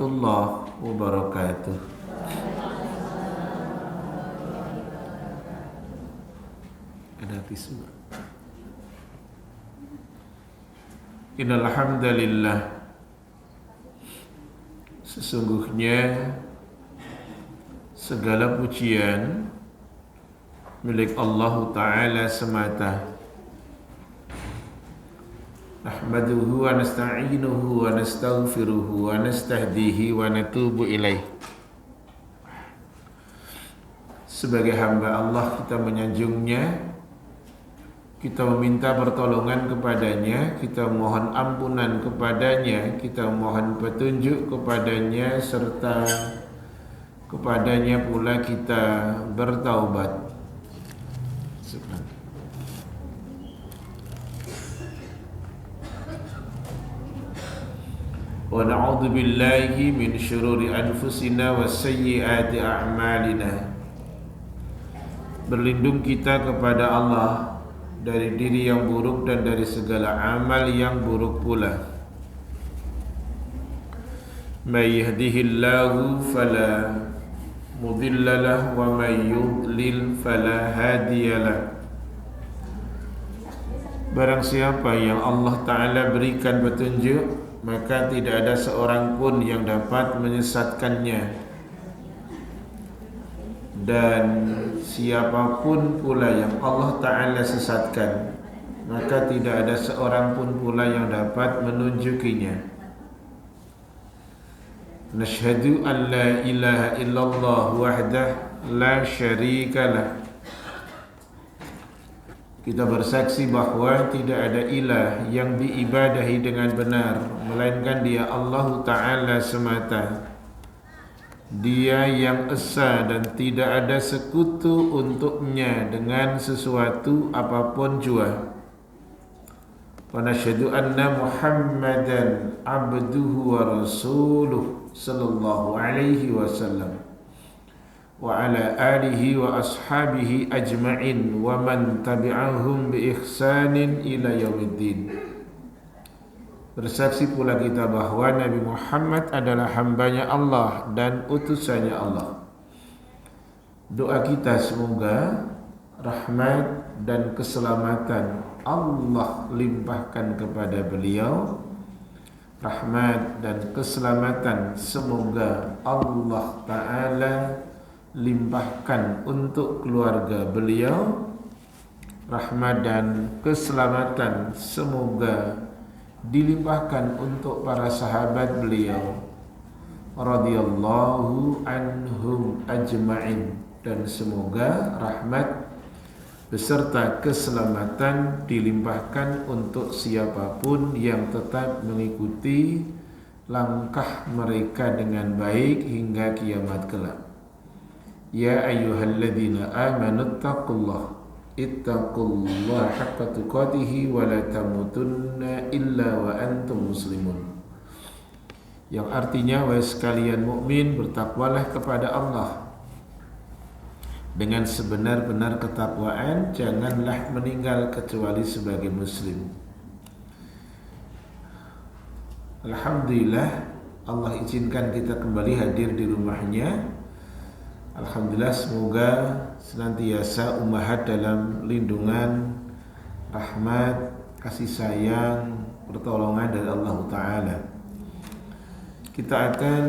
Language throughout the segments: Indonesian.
warahmatullahi wabarakatuh. Ada tisu. Innal hamdalillah, sesungguhnya segala pujian milik Allah Ta'ala semata. Nahmaduhu wa nasta'inuhu wa nastaghfiruhu wa nastahdihi wa natubu ilaih. Sebagai hamba Allah kita menyanjungnya, kita meminta pertolongan kepadanya, kita mohon ampunan kepadanya, kita mohon petunjuk kepadanya, serta kepadanya pula kita bertaubat. Wa na'udzu billahi min syururi anfusina wa sayyiati a'malina. Berlindung kita kepada Allah dari diri yang buruk dan dari segala amal yang buruk pula. May yahdihillahu fala mudilla lahu wa may yudlil fala hadiyalah. Barang siapa yang Allah Ta'ala berikan petunjuk, maka tidak ada seorang pun yang dapat menyesatkannya. Dan siapapun pula yang Allah Ta'ala sesatkan, maka tidak ada seorang pun pula yang dapat menunjukinya. Nashhadu an la ilaha illallah wahdah la syarikalah. Kita bersaksi bahwa tidak ada ilah yang diibadahi dengan benar melainkan Dia Allah Ta'ala semata. Dia yang esa dan tidak ada sekutu untuknya dengan sesuatu apapun jua. Wa nashhadu anna Muhammadan abduhu wa rasuluh sallallahu alaihi wasallam wa ala alihi wa ashabihi ajma'in wa man tabi'ahum bi ihsanin ila yaumiddin. Bersaksi pula kita bahwa Nabi Muhammad adalah hambanya Allah dan utusannya Allah. Doa kita semoga rahmat dan keselamatan Allah limpahkan kepada beliau. Rahmat dan keselamatan semoga Allah Ta'ala limpahkan untuk keluarga beliau. Rahmat dan keselamatan semoga dilimpahkan untuk para sahabat beliau radhiyallahu anhum ajma'in, dan semoga rahmat beserta keselamatan dilimpahkan untuk siapapun yang tetap mengikuti langkah mereka dengan baik hingga kiamat kelak. Ya ayyuhalladzina amanu ittaqullaha haqqa tuqatih wa la tamutunna illa wa antum muslimun. Yang artinya, wahai sekalian mukmin, bertakwalah kepada Allah dengan sebenar-benar ketakwaan, janganlah meninggal kecuali sebagai muslim. Alhamdulillah, Allah izinkan kita kembali hadir di rumahnya. Alhamdulillah, semoga senantiasa ummahat dalam lindungan, rahmat, kasih sayang, pertolongan dari Allah Ta'ala. Kita akan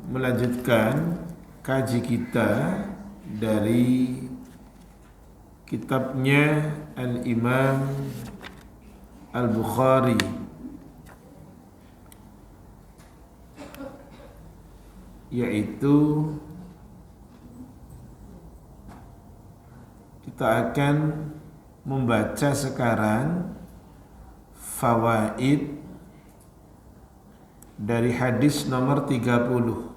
melanjutkan kaji kita dari kitabnya Al-Imam Al-Bukhari, yaitu kita akan membaca sekarang fawaid dari hadis nomor 30.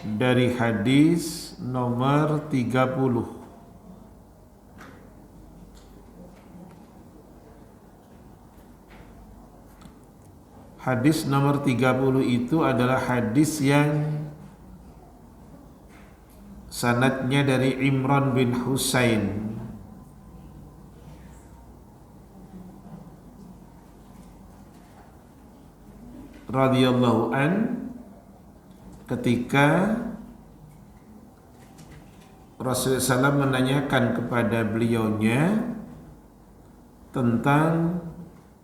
Dari hadis nomor 30. Hadis nomor 30 itu adalah hadis yang sanadnya dari Imran bin Husain. radhiyallahu an ketika Rasulullah SAW menanyakan kepada beliaunya tentang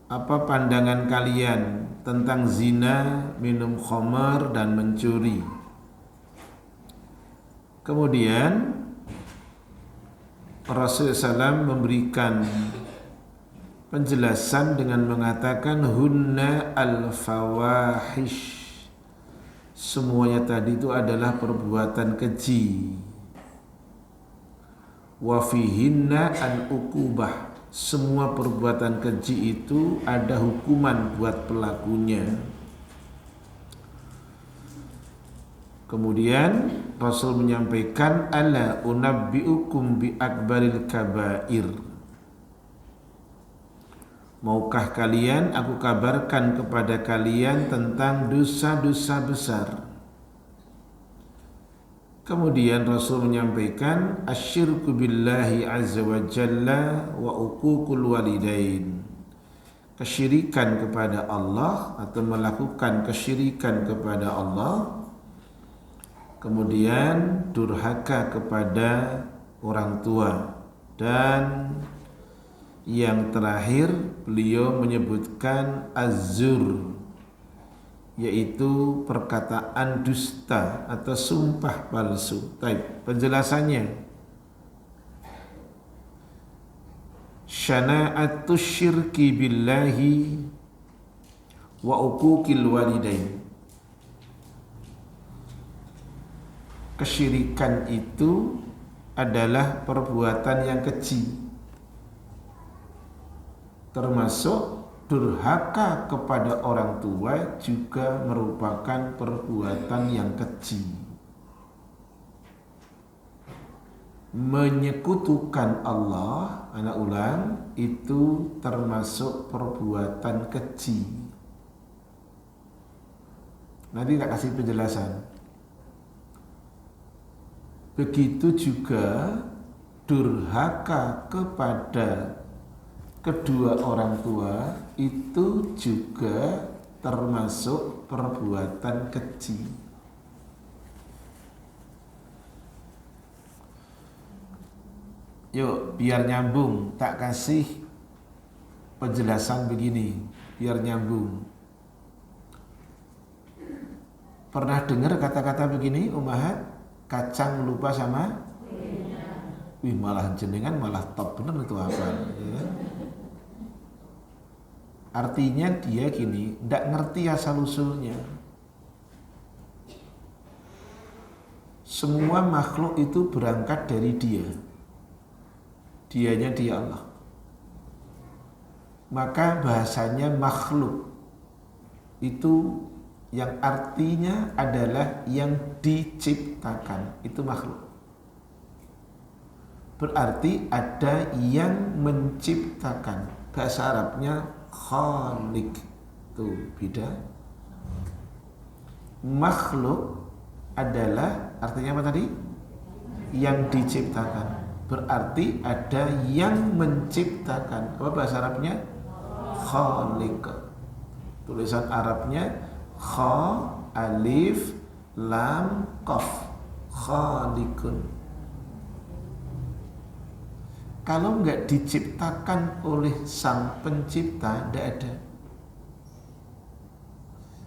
apa pandangan kalian tentang zina, minum khamar dan mencuri. Kemudian Rasulullah SAW memberikan penjelasan dengan mengatakan hunna al-fawahish. Semuanya tadi itu adalah perbuatan keji. Wa fihinna al-uqubah. Semua perbuatan keji itu ada hukuman buat pelakunya. Kemudian Rasul menyampaikan ala unabbiukum bi akbaril kabair. Maukah kalian aku kabarkan kepada kalian tentang dosa-dosa besar? Kemudian Rasul menyampaikan asyirku billahi azza wa jalla wa uququl walidain. Kesyirikan kepada Allah atau melakukan kesyirikan kepada Allah. Kemudian durhaka kepada orang tua. Dan yang terakhir beliau menyebutkan az-zur, yaitu perkataan dusta atau sumpah palsu. Baik, penjelasannya. Syana'atus syirki billahi wa uquqil walidain. Kesyirikan itu adalah perbuatan yang keji, termasuk durhaka kepada orang tua juga merupakan perbuatan yang keji. Menyekutukan Allah, anak ulang, itu termasuk perbuatan keji. Nanti tak kasih penjelasan. Begitu juga durhaka kepada kedua orang tua itu juga termasuk perbuatan keji. Yuk, biar nyambung, tak kasih penjelasan begini, biar nyambung. Pernah dengar kata-kata begini, Ummahat? Kacang lupa sama? Wih, malah jenengan malah top bener itu apa? Ya. Artinya dia gini, tidak ngerti asal usulnya. Semua makhluk itu berangkat dari dia. Dianya dia Allah. Maka bahasanya makhluk itu yang artinya adalah yang diciptakan. Itu makhluk. Berarti ada yang menciptakan. Bahasa Arabnya khaliq. Tuh, beda. Makhluk adalah artinya apa tadi? Yang diciptakan. Berarti ada yang menciptakan. Apa bahasa Arabnya? Khaliq. Tulisan Arabnya kha, alif, lam, qaf. Khaliqun. Kalau enggak diciptakan oleh sang pencipta, tidak ada.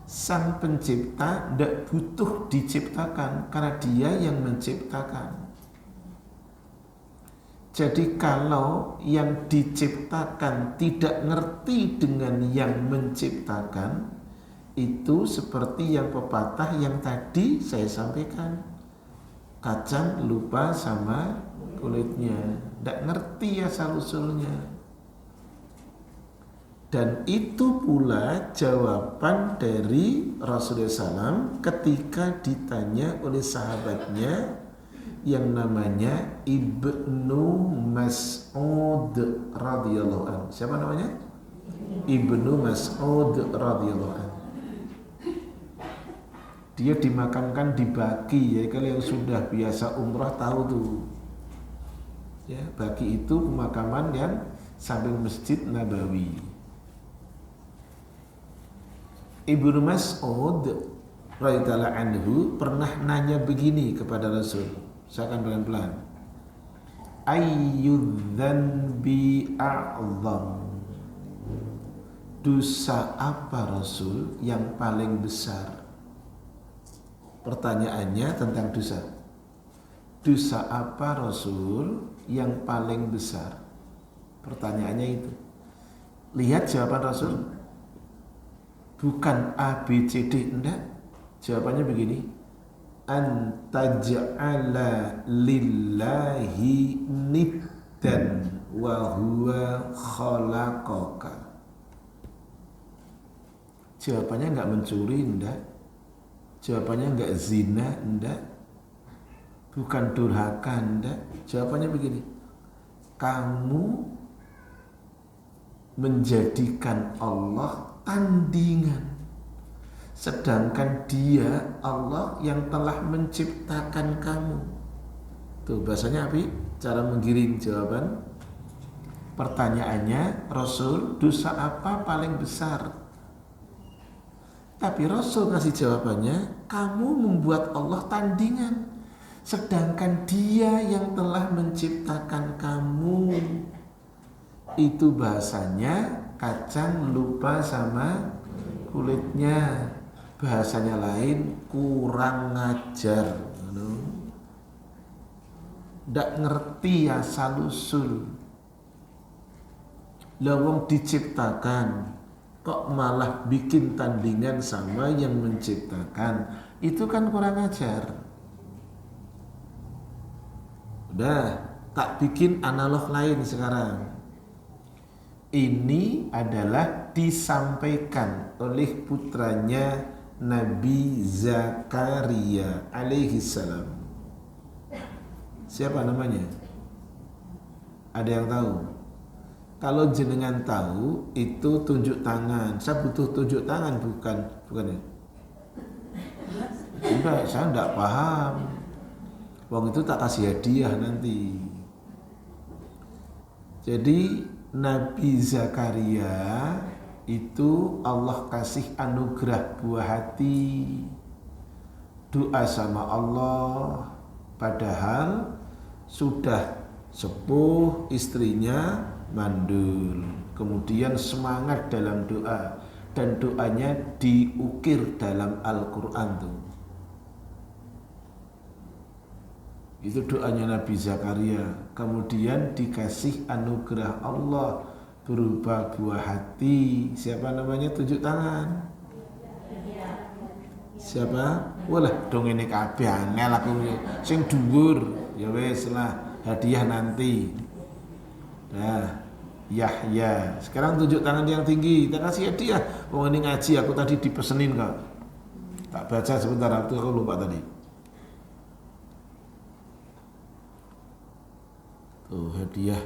Sang pencipta tidak butuh diciptakan karena dia yang menciptakan. Jadi kalau yang diciptakan tidak ngerti dengan yang menciptakan, itu seperti yang pepatah yang tadi saya sampaikan. Kacang lupa sama kulitnya, tidak ngerti asal usulnya. Dan itu pula jawaban dari Rasulullah SAW ketika ditanya oleh sahabatnya yang namanya Ibnu Mas'ud radhiyallahu anhu. Siapa namanya? Ibnu Mas'ud radhiyallahu anhu. Dia dimakamkan di Baqi, ya. Kalau yang sudah biasa umrah tahu tuh. Ya, Baqi itu pemakaman yang samping Masjid Nabawi. Ibnu Mas'ud radhiyallahu anhu pernah nanya begini kepada Rasul. Saya akan pelan-pelan. Ayyudzanbi a'zam. Dosa apa Rasul yang paling besar? Pertanyaannya tentang dosa. Dosa apa Rasul yang paling besar? Pertanyaannya itu. Lihat jawaban Rasul. Bukan A, B, C, D, enggak. Jawabannya begini. Antaj'ala lillahi niddan wa huwa khalaqaka. Jawabannya enggak mencuri, enggak. Jawabannya enggak zina, enggak. Bukan durhaka, enggak. Jawabannya begini. Kamu menjadikan Allah tandingan, sedangkan Dia Allah yang telah menciptakan kamu. Tuh bahasanya apa? Cara menggiring jawaban. Pertanyaannya, Rasul, dosa apa paling besar? Tapi Rasul kasih jawabannya, kamu membuat Allah tandingan, sedangkan Dia yang telah menciptakan kamu. Itu bahasanya kacang lupa sama kulitnya. Bahasanya lain, kurang ngajar. Ndak ngerti asal usul. Lawang diciptakan kok malah bikin tandingan sama yang menciptakan. Itu kan kurang ajar. Udah, tak bikin analog lain sekarang. Ini adalah disampaikan oleh putranya Nabi Zakaria alaihi salam. Siapa namanya? Ada yang tahu? Kalau jenengan tahu, itu tunjuk tangan. Saya butuh tunjuk tangan, bukan ya? Enggak, saya enggak paham. Wong itu tak kasih hadiah nanti. Jadi Nabi Zakaria itu Allah kasih anugerah buah hati, doa sama Allah, padahal sudah sepuh, istrinya mandul. Kemudian semangat dalam doa, dan doanya diukir dalam Al-Quran tuh. Itu doanya Nabi Zakaria. Kemudian dikasih anugerah Allah berupa buah hati. Siapa namanya? Tunjuk tangan. Siapa? Walah dong ini kabeh angel aku sing dhuwur. Ya wis lah, hadiah nanti. Nah, Yahya. Sekarang tunjuk tangan yang tinggi. Tak kasih hadiah. Wong ini ngaji aku tadi dipesenin kok. Tak baca sebentar, aku lupa tadi. Tuh hadiah.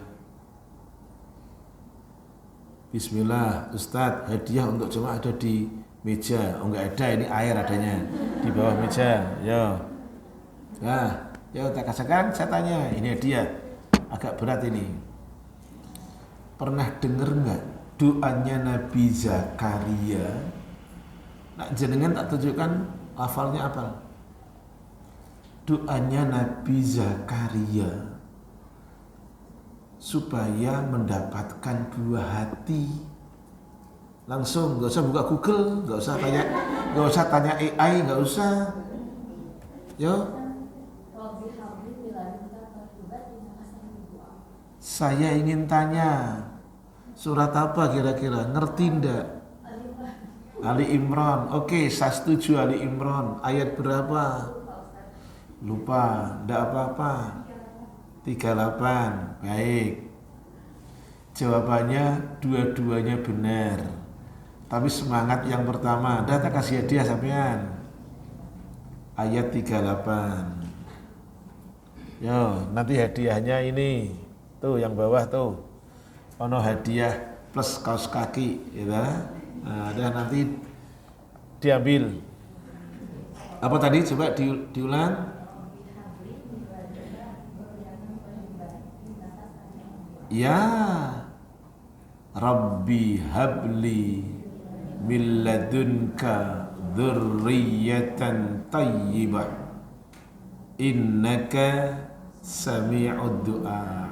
Bismillah, Ustadz, hadiah untuk jemaah ada di meja. Oh enggak ada, ini air adanya di bawah meja. Yo. Nah, yo tak kasihkan, saya tanya, ini hadiah. Agak berat ini. Pernah dengar enggak doanya Nabi Zakaria? Nak jenengan tak tunjukkan hafalnya apa? Doanya Nabi Zakaria supaya mendapatkan buah hati. Langsung, nggak usah buka Google, nggak usah tanya AI, nggak usah. Yo. Saya ingin tanya, surat apa kira-kira? Ngerti ndak? Ali Imran. Oke, saya setuju Ali Imran. Ayat berapa? Lupa, ndak apa-apa. 38. Baik. Jawabannya dua-duanya benar. Tapi semangat yang pertama. Dah tak kasih hadiah sampean. Ayat 38. Yo, nanti hadiahnya ini. Tuh yang bawah tuh. Ono hadiah plus kaos kaki, ya. Nah, dah nanti diambil. Apa tadi? Coba diulang. Ya Rabbi habli min ladunka dzurriyyatan thayyibah innaka sami'ud du'a.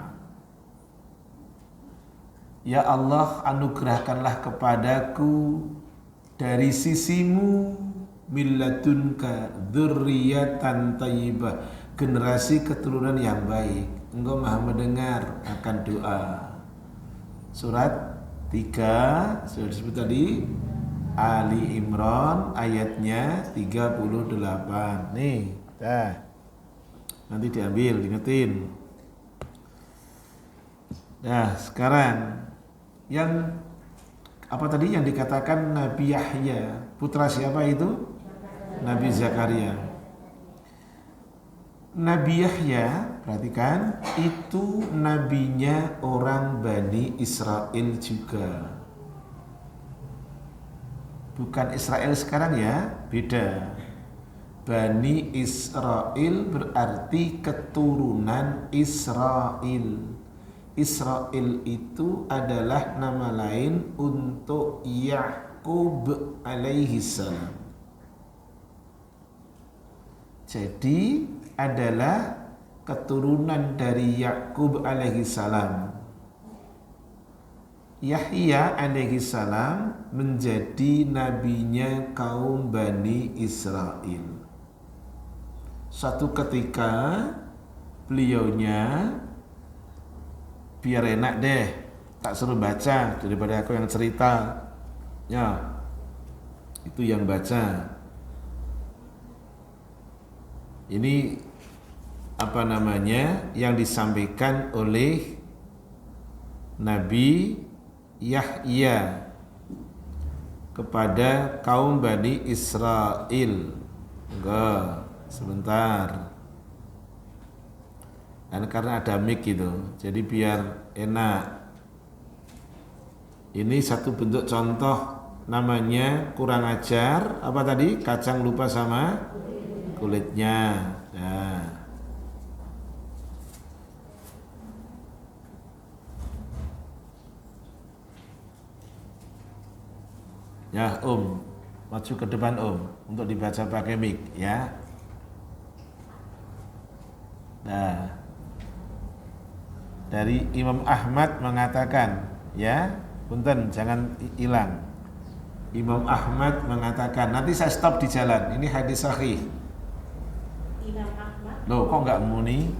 Ya Allah, anugerahkanlah kepadaku dari sisimu min ladunka dzurriyyatan thayyibah, generasi keturunan yang baik. Engkau Maha mendengar akan doa. Surat 3 sudah disebut tadi, Ali Imran ayatnya 38. Nih, dah. Nanti diambil, diingetin. Nah, sekarang yang apa tadi yang dikatakan Nabi Yahya, putra siapa itu? Nabi Zakaria. Nabi Yahya, perhatikan, itu nabinya orang Bani Israel juga. Bukan Israel sekarang ya, beda. Bani Israel berarti keturunan Israel. Israel itu adalah nama lain untuk Yakub alaihi salam. Jadi adalah keturunan dari Yakub alaihi salam. Yahya alaihi salam menjadi nabinya kaum Bani Israel. Suatu ketika beliaunya, biar enak deh, tak suruh baca daripada aku yang cerita. Ya, itu yang baca. Ini apa namanya yang disampaikan oleh Nabi Yahya kepada kaum Bani Israel. Enggak, sebentar. Dan karena ada mic gitu, jadi biar enak. Ini satu bentuk contoh, namanya kurang ajar. Apa tadi? Kacang lupa sama kulitnya. Nah. Ya, maju ke depan untuk dibaca pakai mic ya. Nah, dari Imam Ahmad mengatakan, ya, punten jangan hilang. Imam Ahmad mengatakan, nanti saya stop di jalan. Ini hadis sahih. Imam Ahmad. Loh, kok nggak muni?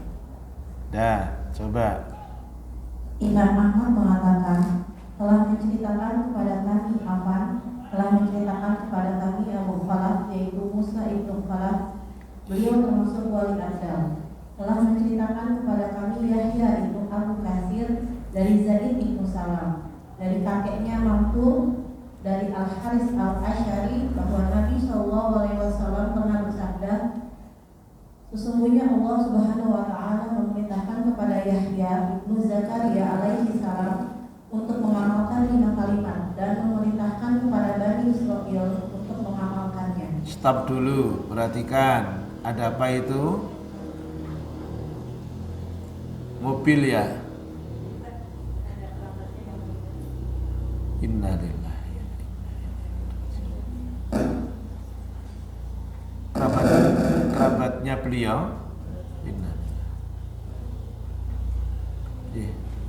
Dah, coba. Imam Ahmad mengatakan, telah menceritakan kepada kami telah menceritakan kepada kami Abu Khalaf, yaitu Musa ibnu Khalaf. Beliau termasuk wali Adam. Telah menceritakan kepada kami Yahya ibnu Abu Kasir dari Zaid ibnu Salam, dari kakeknya Mamtur dari Al-Haris Al-Asy'ari, bahwa Nabi SAW pernah bersabda, sesungguhnya Allah Subhanahu wa taala memerintahkan kepada Yahya ibnu Zakaria alaihi salam untuk mengamalkan 5 kalimat dan memerintahkan kepada Bani Israil untuk mengamalkannya. Stop dulu, perhatikan. Ada apa itu? Mobil ya. Innalillahi. Kerabatnya beliau.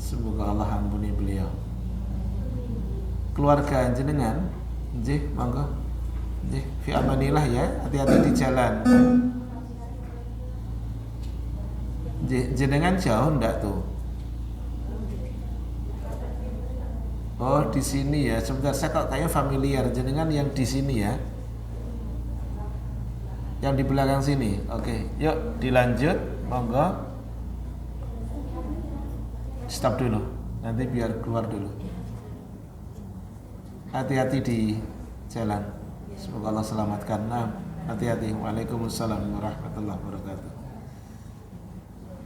Semoga Allah ampuni beliau. Keluarga jenengan, nggih, monggo. Nggih, fi amanillah ya, hati-hati di jalan. Jenengan jauh ndak tuh? Oh, di sini ya. Sebentar, saya kok kayaknya familiar. Jenengan yang di sini ya. Yang di belakang sini. Oke, yuk dilanjut, monggo. Stop dulu. Nanti biar keluar dulu. Hati-hati di jalan. Semoga Allah selamatkan. Nah, hati-hati. Waalaikumsalam warahmatullahi wabarakatuh.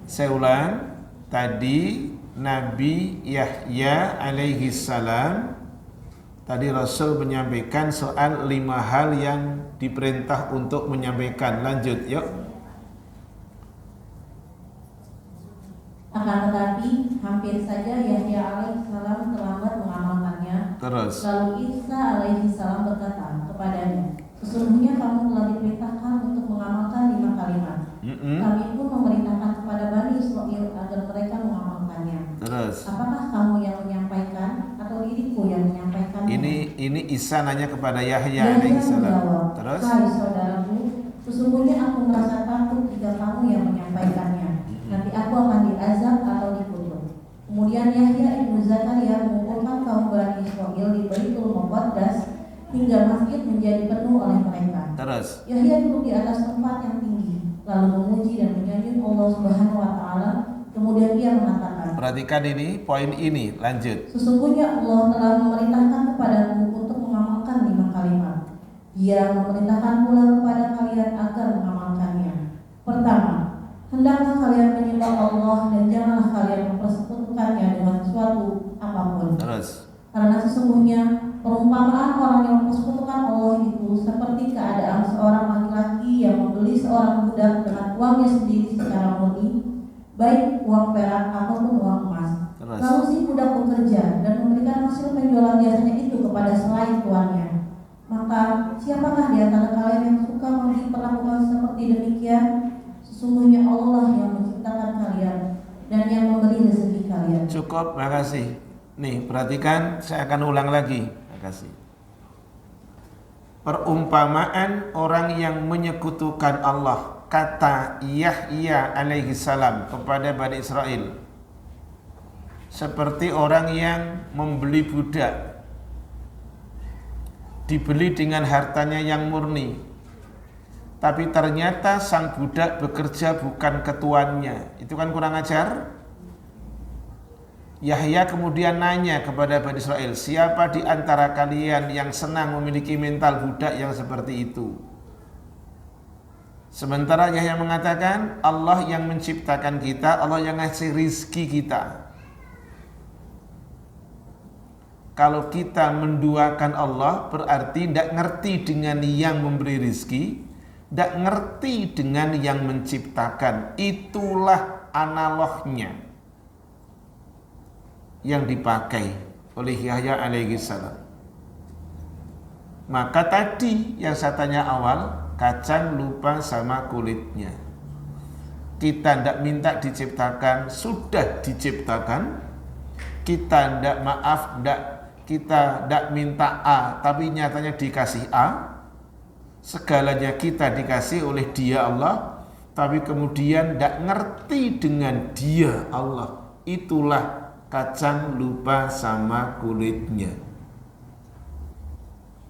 Saya ulang, tadi Nabi Yahya alaihi salam, tadi Rasul menyampaikan soal 5 hal yang diperintah untuk menyampaikan. Lanjut, yuk. Akan tetapi hampir saja Yahya alaihi salam terlambat mengamalkannya, Terus. Lalu Isa alaihi salam berkata kepadanya, sesungguhnya kamu telah diperintahkan untuk mengamalkan 5 kalimat. Kami pun memerintahkan kepada Bani Israil agar mereka mengamalkannya. Terus. Apakah kamu yang menyampaikan atau diriku yang menyampaikan? Ini Isa nanya kepada Yahya Yahya alaihissalam. menjawab, Terus. hai saudaraku, sesungguhnya aku merasa takut jika kamu yang menyampaikannya. Nanti aku akan diazab atau dikutuk. Kemudian Yahya ibnu Zakaria mengumpulkan kaum Bani Israil di Baitul Muqaddas hingga masjid menjadi penuh oleh mereka. Terus. Yahya duduk di atas tempat yang tinggi, lalu memuji dan menyanjung Allah Subhanahu wa taala. Kemudian dia mengatakan, perhatikan ini, poin ini, lanjut. sesungguhnya Allah telah memerintahkan kepadaku untuk mengamalkan 5 kalimat. Dia memerintahkan pula kepada kalian agar mengamalkannya. Pertama, hendaklah kalian menyembah Allah dan janganlah kalian mempersekutukannya dengan sesuatu apapun. Terus. Karena sesungguhnya perumpamaan orang yang mempersekutukan Allah itu seperti keadaan seorang laki-laki yang membeli seorang budak dengan uangnya sendiri secara murni, baik uang perak ataupun uang emas. Terus. Lalu si budak bekerja dan memberikan hasil penjualan biasanya itu kepada selain tuannya. Maka siapakah di antara kalian yang suka diperlakukan seperti demikian? Sesungguhnya Allah yang menciptakan kalian dan yang memberi rezeki kalian. Cukup, makasih. Nih, perhatikan, saya akan ulang lagi. Makasih. Perumpamaan orang yang menyekutukan Allah, kata Yahya alaihi salam kepada Bani Israel, seperti orang yang membeli budak, dibeli dengan hartanya yang murni, tapi ternyata sang budak bekerja bukan ketuannya. Itu kan kurang ajar. Yahya kemudian nanya kepada Bani Israel, siapa di antara kalian yang senang memiliki mental budak yang seperti itu? Sementara Yahya mengatakan, Allah yang menciptakan kita, Allah yang ngasih rizki kita. Kalau kita menduakan Allah, berarti tidak ngerti dengan yang memberi rizki, tidak ngerti dengan yang menciptakan. Itulah analognya yang dipakai oleh Yahya alaihi salam. Maka tadi yang saya tanya awal, kacang lupa sama kulitnya. Kita tidak minta diciptakan, sudah diciptakan. Kita tidak minta A, tapi nyatanya dikasih A. Segalanya kita dikasih oleh Dia Allah, tapi kemudian tidak ngerti dengan Dia Allah. Itulah kacang lupa sama kulitnya.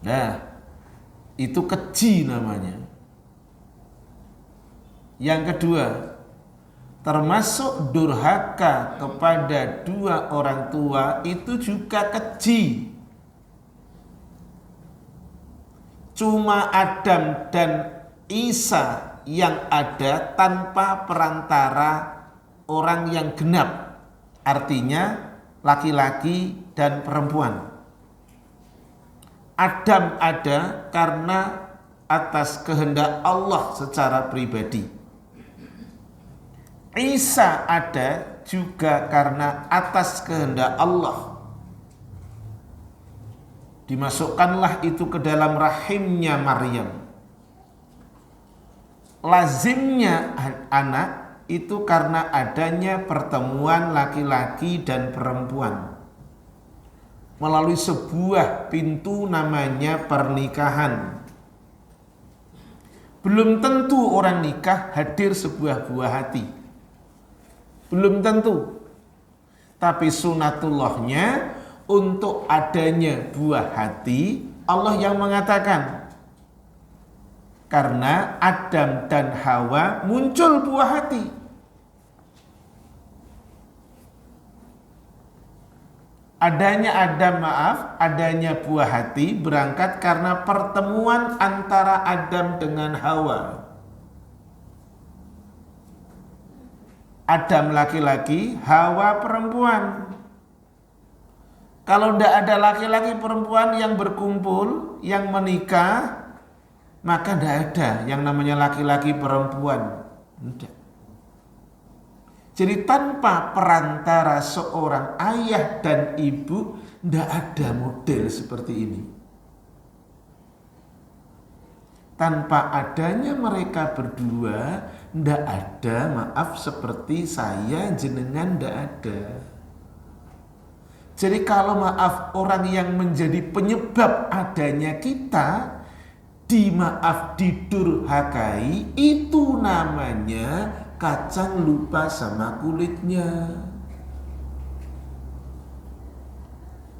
Nah, itu keji namanya. Yang kedua, termasuk durhaka kepada 2 orang tua itu juga keji. Cuma Adam dan Isa yang ada tanpa perantara orang yang genap. Artinya laki-laki dan perempuan. Adam ada karena atas kehendak Allah secara pribadi. Isa ada juga karena atas kehendak Allah. Dimasukkanlah itu ke dalam rahimnya Maryam. Lazimnya anak itu karena adanya pertemuan laki-laki dan perempuan melalui sebuah pintu namanya pernikahan. Belum tentu orang nikah hadir sebuah buah hati, belum tentu. Tapi sunatullahnya untuk adanya buah hati, Allah yang mengatakan, karena Adam dan Hawa muncul buah hati. Adanya buah hati berangkat karena pertemuan antara Adam dengan Hawa. Adam laki-laki, Hawa perempuan. Kalau tidak ada laki-laki perempuan yang berkumpul, yang menikah, maka tidak ada yang namanya laki-laki perempuan. Tidak. Jadi tanpa perantara seorang ayah dan ibu Tidak ada model seperti ini. Tanpa adanya mereka berdua, tidak ada maaf seperti saya jenengan, tidak ada. Jadi kalau maaf orang yang menjadi penyebab adanya kita didurhakai, itu namanya kacang lupa sama kulitnya.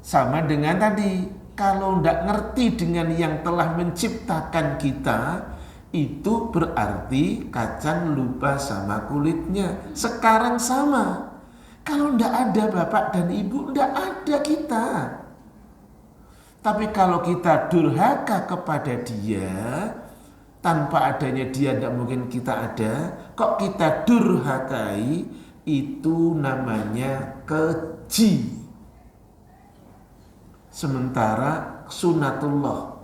Sama dengan tadi, kalau tidak ngerti dengan yang telah menciptakan kita, itu berarti kacang lupa sama kulitnya. Sekarang sama, kalau tidak ada bapak dan ibu, tidak ada kita. Tapi kalau kita durhaka kepada dia, tanpa adanya dia tidak mungkin kita ada. Kok kita durhakai, itu namanya keji. Sementara sunatullah,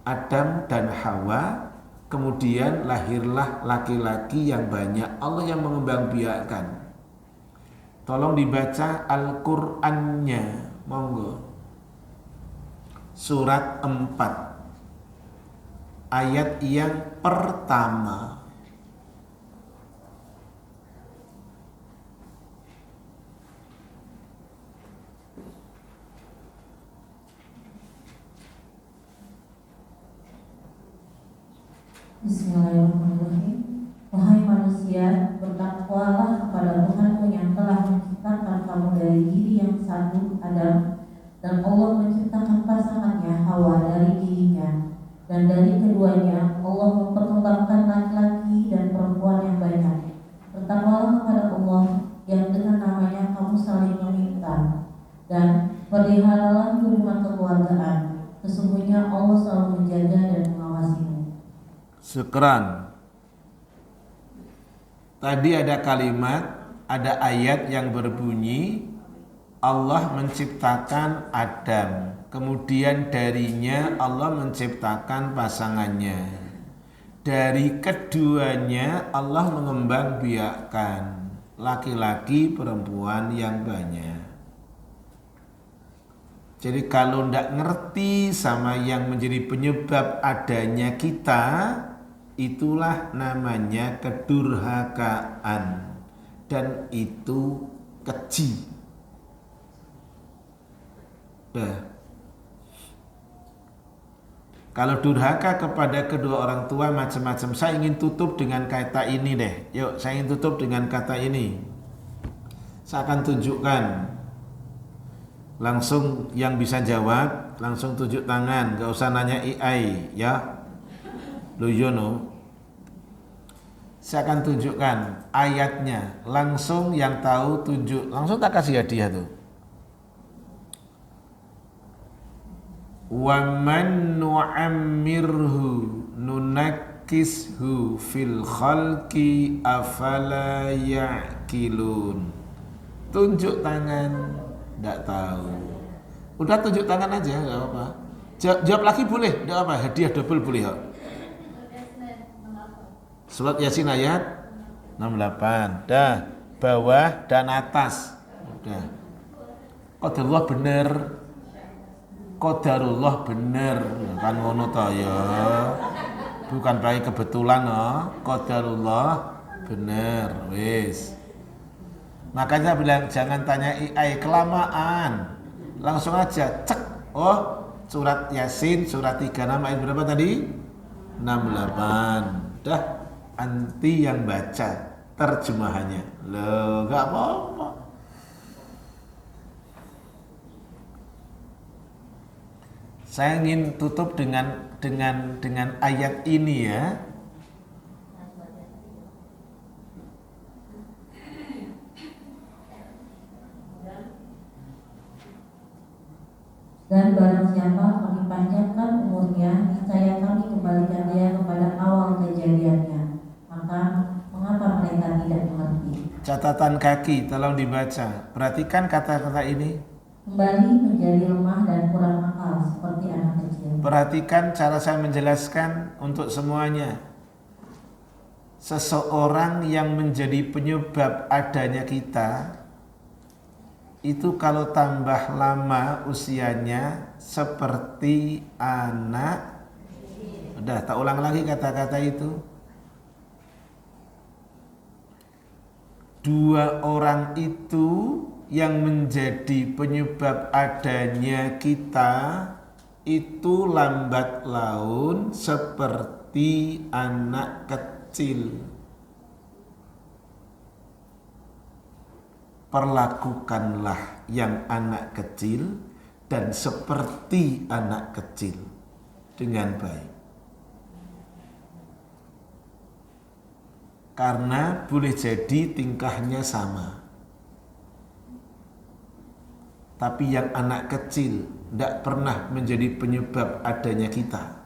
Adam dan Hawa, kemudian lahirlah laki-laki yang banyak. Allah yang mengembangbiakkan. Tolong dibaca Al-Qur'annya, monggo. Surat 4 ayat yang pertama. Bismillahirrahmanirrahim. Wahai manusia, bertakwalah kepada Tuhanmu yang telah menciptakan kamu dari diri yang satu, Adam, dan Allah menciptakan pasangannya, Hawa, dari dirinya, dan dari keduanya Allah memperkembangkan laki-laki dan perempuan yang banyak. Bertakwalah kepada Allah yang dengan namanya kamu saling meminta, dan peliharalah hubungan kekeluargaan. Sesungguhnya Allah selalu menjaga dan mengawasimu. Syukran. Tadi ada kalimat, ada ayat yang berbunyi Allah menciptakan Adam, kemudian darinya Allah menciptakan pasangannya. Dari keduanya Allah mengembangbiakkan laki-laki perempuan yang banyak. Jadi kalau tidak ngerti sama yang menjadi penyebab adanya kita, itulah namanya kedurhakaan, dan itu keji. Kalau durhaka kepada kedua orang tua macam-macam. Saya ingin tutup dengan kata ini deh. Yuk, saya ingin tutup dengan kata ini. Saya akan tunjukkan. Langsung yang bisa jawab, langsung tunjuk tangan. Gak usah nanya AI, ya. Loyono. Saya akan tunjukkan ayatnya. Langsung yang tahu tunjuk. Langsung tak kasih hadiah tuh. Wa man nu'ammirhu nunakkishu fil khalqi afala ya'qilun. Tunjuk tangan, enggak tahu. Udah tunjuk tangan aja, enggak apa-apa. Jawab lagi boleh, enggak apa, hadiah double boleh kok. Surat Yasin ayat 68. Dah, bawah dan atas. Udah. Qadarullah bener. Qadarullah bener, kan ngono ta ya. Bukan pakai kebetulan no. Qadarullah bener, wis. Makanya bilang jangan tanya AI kelamaan. Langsung aja cek. Oh, surat Yasin surat 36 ayat berapa tadi? 68. Dah, anti yang baca terjemahannya. Loh, enggak apa-apa. Saya ingin tutup dengan ayat ini ya. Dan barang siapa kami panjangkan umurnya, niscaya kami kembalikan dia kepada awal kejadiannya. Maka mengapa mereka tidak mengerti? Catatan kaki, tolong dibaca. Perhatikan kata-kata ini. Kembali menjadi lemah dan kurang akal seperti anak kecil. Perhatikan cara saya menjelaskan untuk semuanya. Seseorang yang menjadi penyebab adanya kita itu kalau tambah lama usianya seperti anak. Udah, tak ulang lagi kata-kata itu. Dua orang itu yang menjadi penyebab adanya kita itu lambat laun seperti anak kecil. Perlakukanlah yang anak kecil dan seperti anak kecil dengan baik. Karena boleh jadi tingkahnya sama. Tapi yang anak kecil tidak pernah menjadi penyebab adanya kita.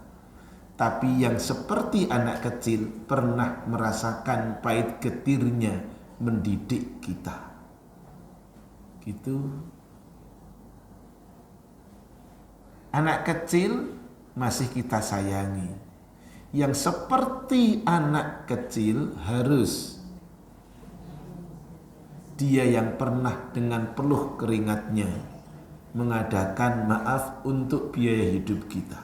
Tapi yang seperti anak kecil pernah merasakan pahit getirnya mendidik kita. Gitu. Anak kecil masih kita sayangi. Yang seperti anak kecil harus dia yang pernah dengan peluh keringatnya mengadakan maaf untuk biaya hidup kita.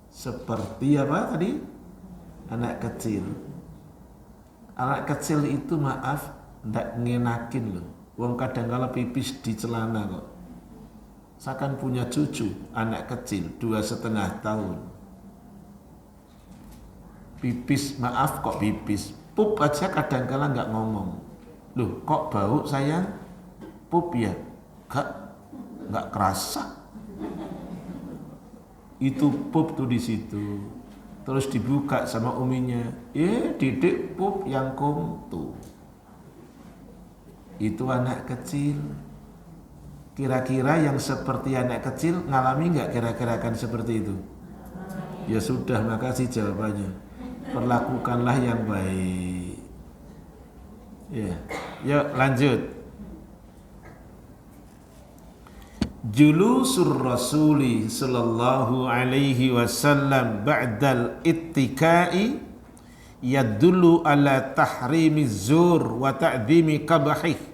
Seperti apa tadi? Anak kecil. Anak kecil itu maaf ndak ngenakin loh. Wong kadang kala pipis di celana kok. Saya kan punya cucu anak kecil 2,5 tahun. Pipis, maaf kok pipis. Pup aja kadang kala nggak ngomong. Loh kok bau sayang? Pup ya? Nggak kerasa. Itu pup tuh di situ. Terus dibuka sama uminya. Didik pup yang kum tuh. Itu anak kecil. Kira-kira yang seperti anak kecil ngalami nggak kira-kira kan seperti itu? Ya sudah, makasih jawabannya. Perlakukanlah yang baik. Ya, yuk lanjut. Julusur Rasuli sallallahu alaihi wasallam ba'dal ittikai yadullu ala tahrimiz zur wa ta'dhimi qabahih.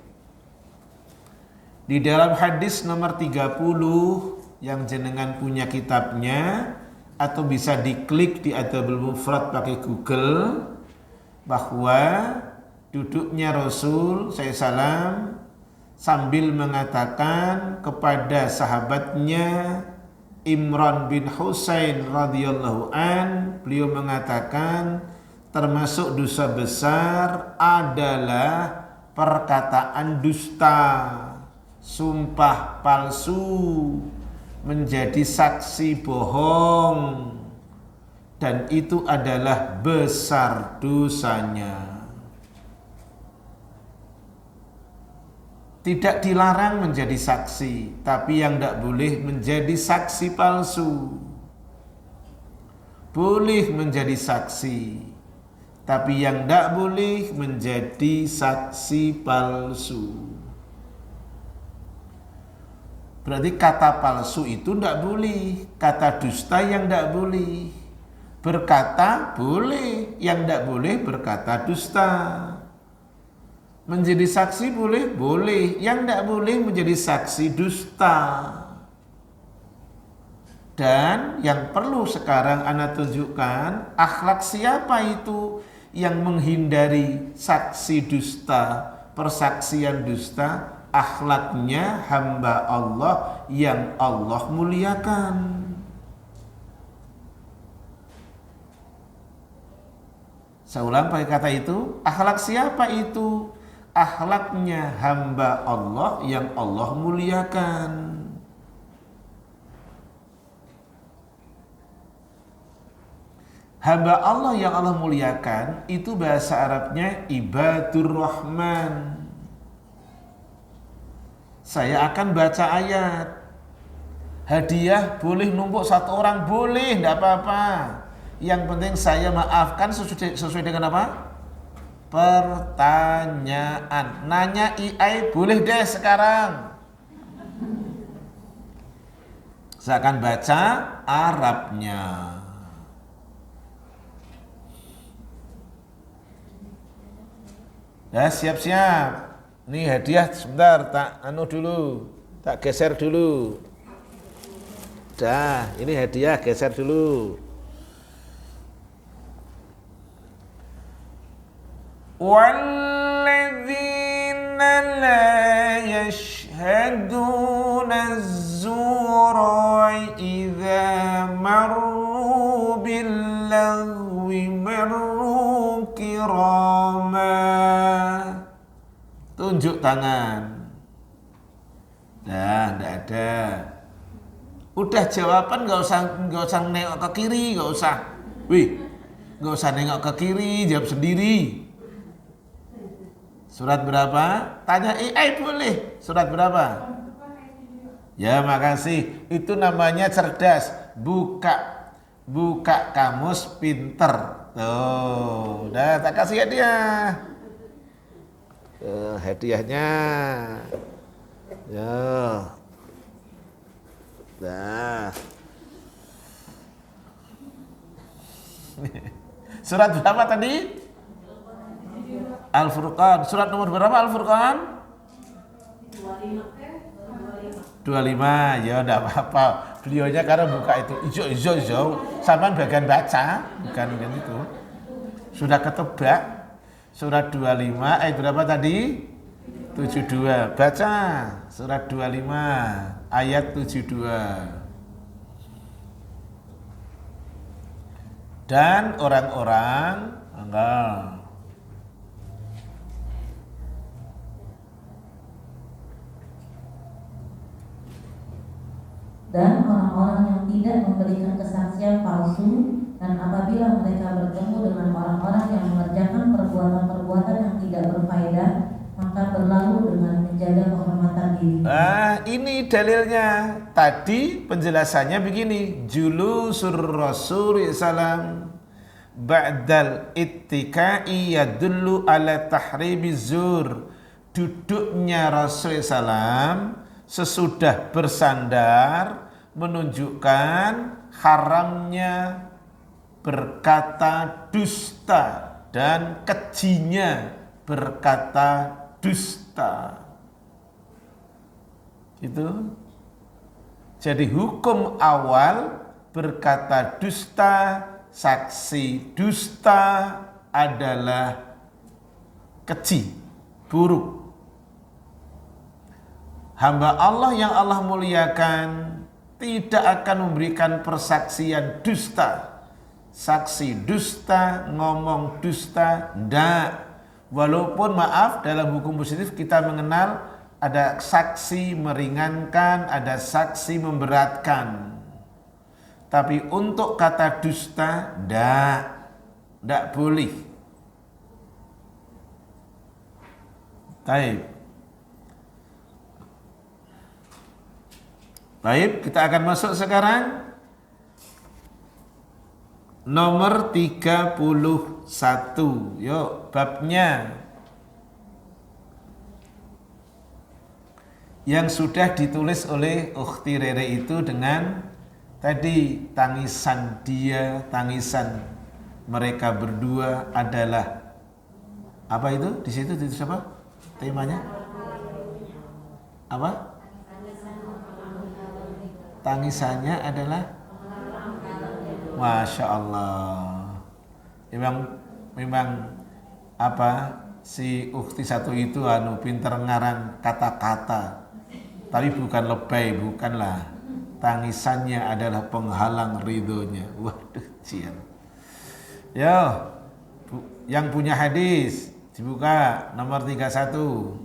Di dalam hadis nomor 30 yang jenengan punya kitabnya atau bisa diklik di Adabul Mufrad pakai Google, bahwa duduknya Rasul SAW sambil mengatakan kepada sahabatnya Imran bin Husain radhiyallahu an, beliau mengatakan termasuk dosa besar adalah perkataan dusta, sumpah palsu, menjadi saksi bohong, dan itu adalah besar dosanya. Tidak dilarang menjadi saksi, tapi yang tidak boleh menjadi saksi palsu. Boleh menjadi saksi, tapi yang tidak boleh menjadi saksi palsu. Berarti kata palsu itu tidak boleh, kata dusta yang tidak boleh. Berkata boleh, yang tidak boleh berkata dusta. Menjadi saksi boleh? Boleh. Yang tidak boleh menjadi saksi dusta. Dan yang perlu sekarang Anda tunjukkan, akhlak siapa itu yang menghindari saksi dusta, persaksian dusta? Akhlaknya hamba Allah yang Allah muliakan. Saya ulang pakai kata itu, akhlak siapa itu? Akhlaknya hamba Allah yang Allah muliakan. Hamba Allah yang Allah muliakan itu bahasa Arabnya ibadur rahman. Saya akan baca ayat. Hadiah boleh numpuk satu orang, boleh, tidak apa-apa. Yang penting saya maafkan sesuai dengan apa? Pertanyaan. Nanya IAI boleh deh sekarang. Saya akan baca Arabnya. Ya, siap-siap. Nih hadiah sebentar, tak anu dulu. Tak geser dulu. Dah, ini hadiah geser dulu. Walladzina la yashhaduna az-zura idza marru bil-lagwi marru kirama. Tunjuk tangan. Nah, enggak ada. Udah jawaban nggak usah nengok ke kiri, nggak usah. Wih, nggak usah nengok ke kiri, jawab sendiri. Surat berapa? Tanya AI boleh. Surat berapa? Ya, makasih. Itu namanya cerdas. Buka kamus pinter. Tuh, udah tak kasih hadiah. Hadiahnya. Ya. Nah. Surat berapa tadi? Al-Furqan. Surat nomor berapa Al-Furqan? 25. Ya enggak apa-apa. Beliaunya karena buka itu ijo. Sampai bagian baca, bukan itu. Sudah ketebak. Surat 25 ayat berapa tadi? 72. Baca surat 25 ayat 72. Dan orang-orang enggak. Dan orang-orang yang tidak memberikan kesaksian palsu, dan apabila mereka bertemu dengan orang-orang yang mengerjakan perbuatan-perbuatan yang tidak berfaedah, maka berlalu dengan menjaga kehormatan diri. Ini dalilnya. Tadi penjelasannya begini. Julusur Rasul salam ba'dal ittiqai yadullu ala tahribiz zur. Duduknya Rasul salam sesudah bersandar menunjukkan haramnya berkata dusta dan kejinya berkata dusta. Itu. Jadi hukum awal berkata dusta, saksi dusta adalah keji, buruk. Hamba Allah yang Allah muliakan tidak akan memberikan persaksian dusta. Saksi dusta, ngomong dusta, ndak. Walaupun maaf dalam hukum positif kita mengenal ada saksi meringankan, ada saksi memberatkan. Tapi untuk kata dusta, ndak boleh. Baik, kita akan masuk sekarang nomor 31. Yuk, babnya yang sudah ditulis oleh Ukhti Rere itu dengan tadi tangisan dia, tangisan mereka berdua adalah apa itu? Di situ ditulis apa? Temanya? Apa? Tangisannya adalah Masya Allah. Memang apa si ukhti satu itu pinter ngarang kata-kata. Tapi bukan lebay, bukanlah. Tangisannya adalah penghalang ridhonya. Waduh, cian. Yo, yang punya hadis dibuka nomor 31.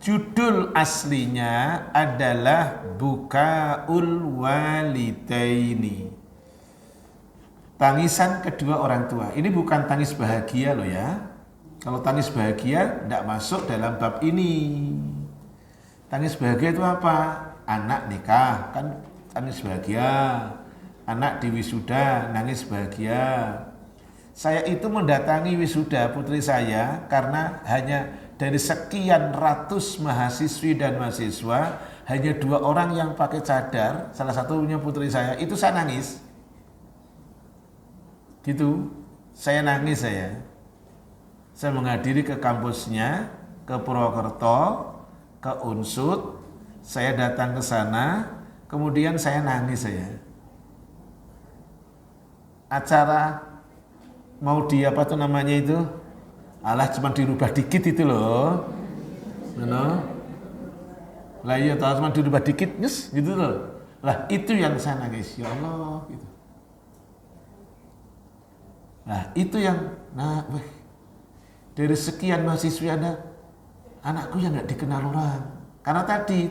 Judul aslinya adalah Bukaul Walidaini. Tangisan kedua orang tua. Ini bukan tangis bahagia loh ya. Kalau tangis bahagia tidak masuk dalam bab ini. Tangis bahagia itu apa? Anak nikah kan tangis bahagia. Anak di wisuda nangis bahagia. Saya itu mendatangi wisuda putri saya karena hanya dari sekian ratus mahasiswi dan mahasiswa hanya 2 orang yang pakai cadar, salah satunya putri saya, itu saya nangis. Gitu, saya nangis saya. Saya menghadiri ke kampusnya, ke Purwokerto, ke Unsud. Saya datang ke sana, kemudian saya nangis saya. Acara mau di apa tuh namanya itu? Alah cuma dirubah dikit itu loh. Lah iya tahu cuma dirubah dikit, nyes gitu loh. Lah itu yang saya nangis, ya Allah gitu. Nah itu yang, dari sekian mahasiswi ada anakku yang nggak dikenal orang. Karena tadi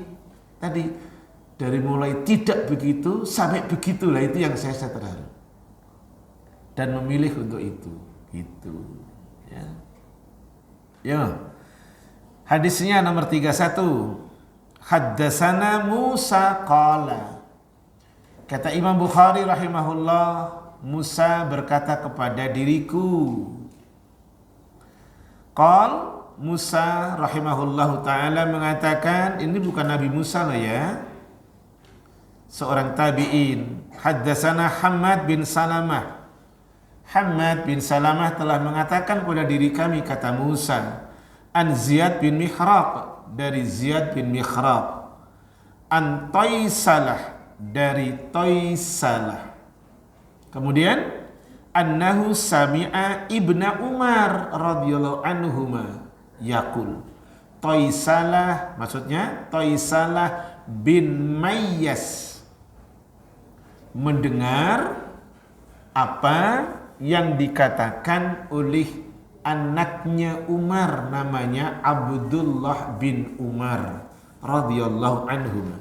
dari mulai tidak begitu sampai begitulah itu yang saya terharu dan memilih untuk itu, gitu. Ya. Ya. Hadisnya nomor 31. Haddatsana Musa qala. Kata Imam Bukhari rahimahullah, Musa berkata kepada diriku. Qal Musa rahimahullahu ta'ala mengatakan, ini bukan Nabi Musa lah ya, seorang tabi'in. Haddatsana Hammad bin Salamah. Hammad bin Salamah telah mengatakan kepada diri kami, kata Musa, an Ziyad bin Mihraq, dari Ziyad bin Mihraq, an Taisalah, dari Taisalah. Kemudian annahu sami'a ibna Umar radhiyallahu anhuma yaqul. Taisalah maksudnya Taisalah bin Mayyas mendengar apa yang dikatakan oleh anaknya Umar, namanya Abdullah bin Umar radhiyallahu anhuma.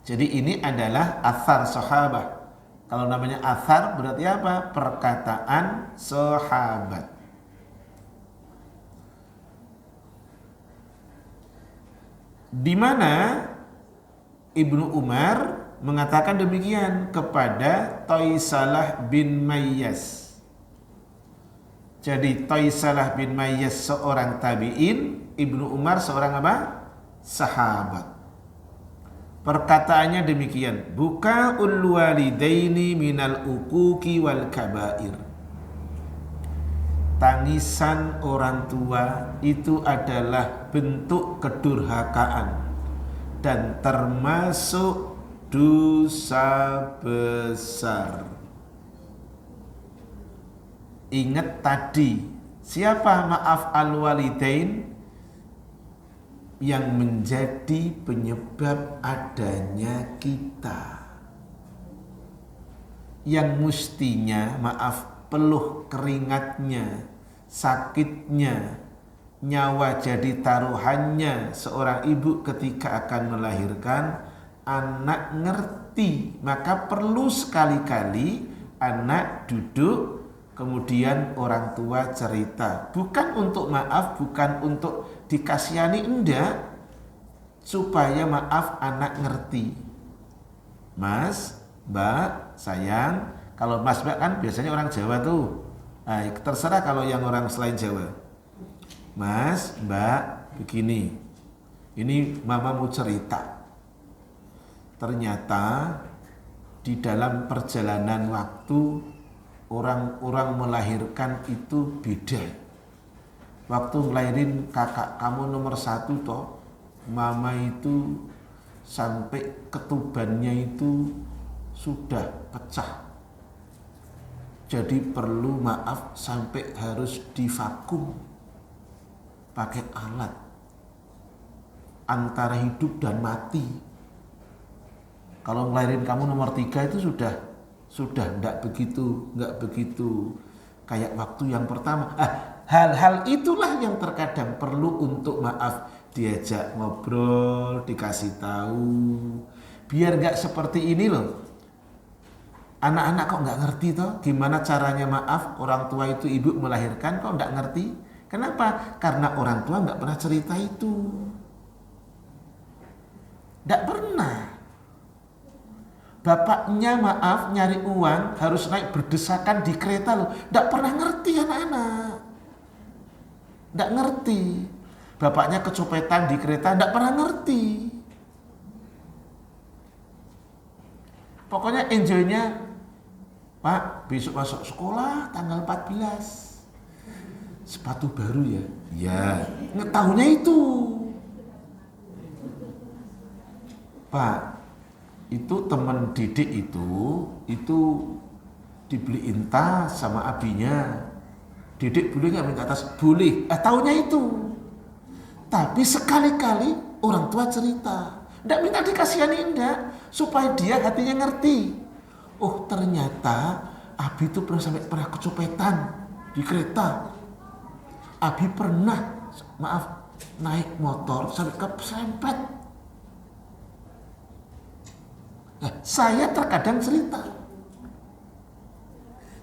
Jadi ini adalah athar sahabat. Kalau namanya athar berarti apa? Perkataan sahabat. Di mana Ibnu Umar mengatakan demikian kepada Taisalah bin Mayyas. Jadi Taisalah bin Mayyas seorang tabi'in, Ibnu Umar seorang apa? Sahabat. Perkataannya demikian, bukaul walidaini minal uquqi wal kabair. Tangisan orang tua itu adalah bentuk kedurhakaan dan termasuk dosa besar. Ingat tadi, siapa maaf al-walidain? Yang menjadi penyebab adanya kita, yang mestinya peluh keringatnya, sakitnya, nyawa jadi taruhannya seorang ibu ketika akan melahirkan, anak ngerti. Maka perlu sekali-kali anak duduk, kemudian orang tua cerita, bukan untuk maaf, bukan untuk dikasihani, enggak, supaya anak ngerti. Mas, Mbak, sayang, kalau Mas Mbak kan biasanya orang Jawa tuh. Nah, terserah kalau yang orang selain Jawa. Mas, Mbak, begini. Ini mama mau cerita. Ternyata di dalam perjalanan waktu orang-orang melahirkan itu beda. Waktu ngelahirin kakak kamu nomor 1 toh, mama itu sampai ketubannya itu sudah pecah. Jadi perlu maaf sampai harus divakum pakai alat antara hidup dan mati. Kalau ngelahirin kamu nomor 3 itu sudah enggak begitu kayak waktu yang pertama. Hal-hal itulah yang terkadang perlu untuk maaf, diajak ngobrol, dikasih tahu, biar enggak seperti ini loh. Anak-anak kok enggak ngerti toh gimana caranya maaf orang tua itu, ibu melahirkan kok enggak ngerti. Kenapa? Karena orang tua enggak pernah cerita itu. Enggak pernah. Bapaknya maaf nyari uang harus naik berdesakan di kereta loh. Enggak pernah ngerti anak-anak. Enggak ngerti. Bapaknya kecopetan di kereta, enggak pernah ngerti. Pokoknya enjoynya, Pak, besok masuk sekolah tanggal 14. sepatu baru ya? Ya, ngetahunya itu. Pak, itu teman didik itu dibeliin tas sama abinya. Didik boleh nggak minta tas? Boleh. Tahunya itu. Tapi sekali-kali orang tua cerita, nggak minta dikasihani, enggak, supaya dia hatinya ngerti. Oh ternyata Abi itu pernah kecopetan di kereta. Abi pernah, naik motor sampai keserempet. Nah, saya terkadang cerita.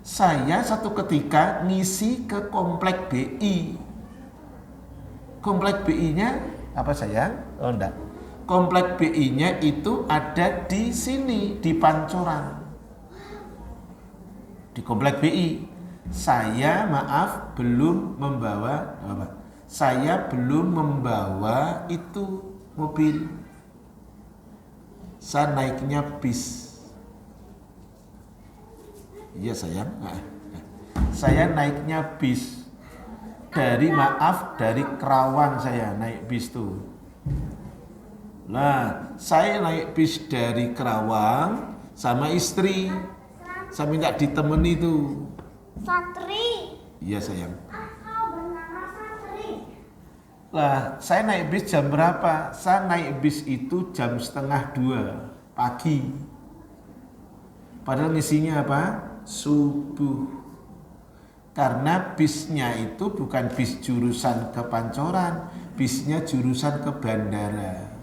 Saya satu ketika ngisi ke komplek BI. Komplek BI-nya apa sayang? Oh enggak. Komplek BI-nya itu ada di sini, di Pancoran. Di komplek BI. Saya belum membawa itu mobil. Saya naiknya bis. Iya sayang. Saya naiknya bis. Dari Kerawang saya naik bis tuh. Nah, saya naik bis dari Kerawang sama istri. Saya minta ditemani tuh. Satri. Iya sayang. Kau bernama Satri. Lah, saya naik bis jam berapa? Saya naik bis itu jam 1:30 pagi. Padahal misinya apa? Subuh. Karena bisnya itu bukan bis jurusan ke Pancoran, bisnya jurusan ke bandara.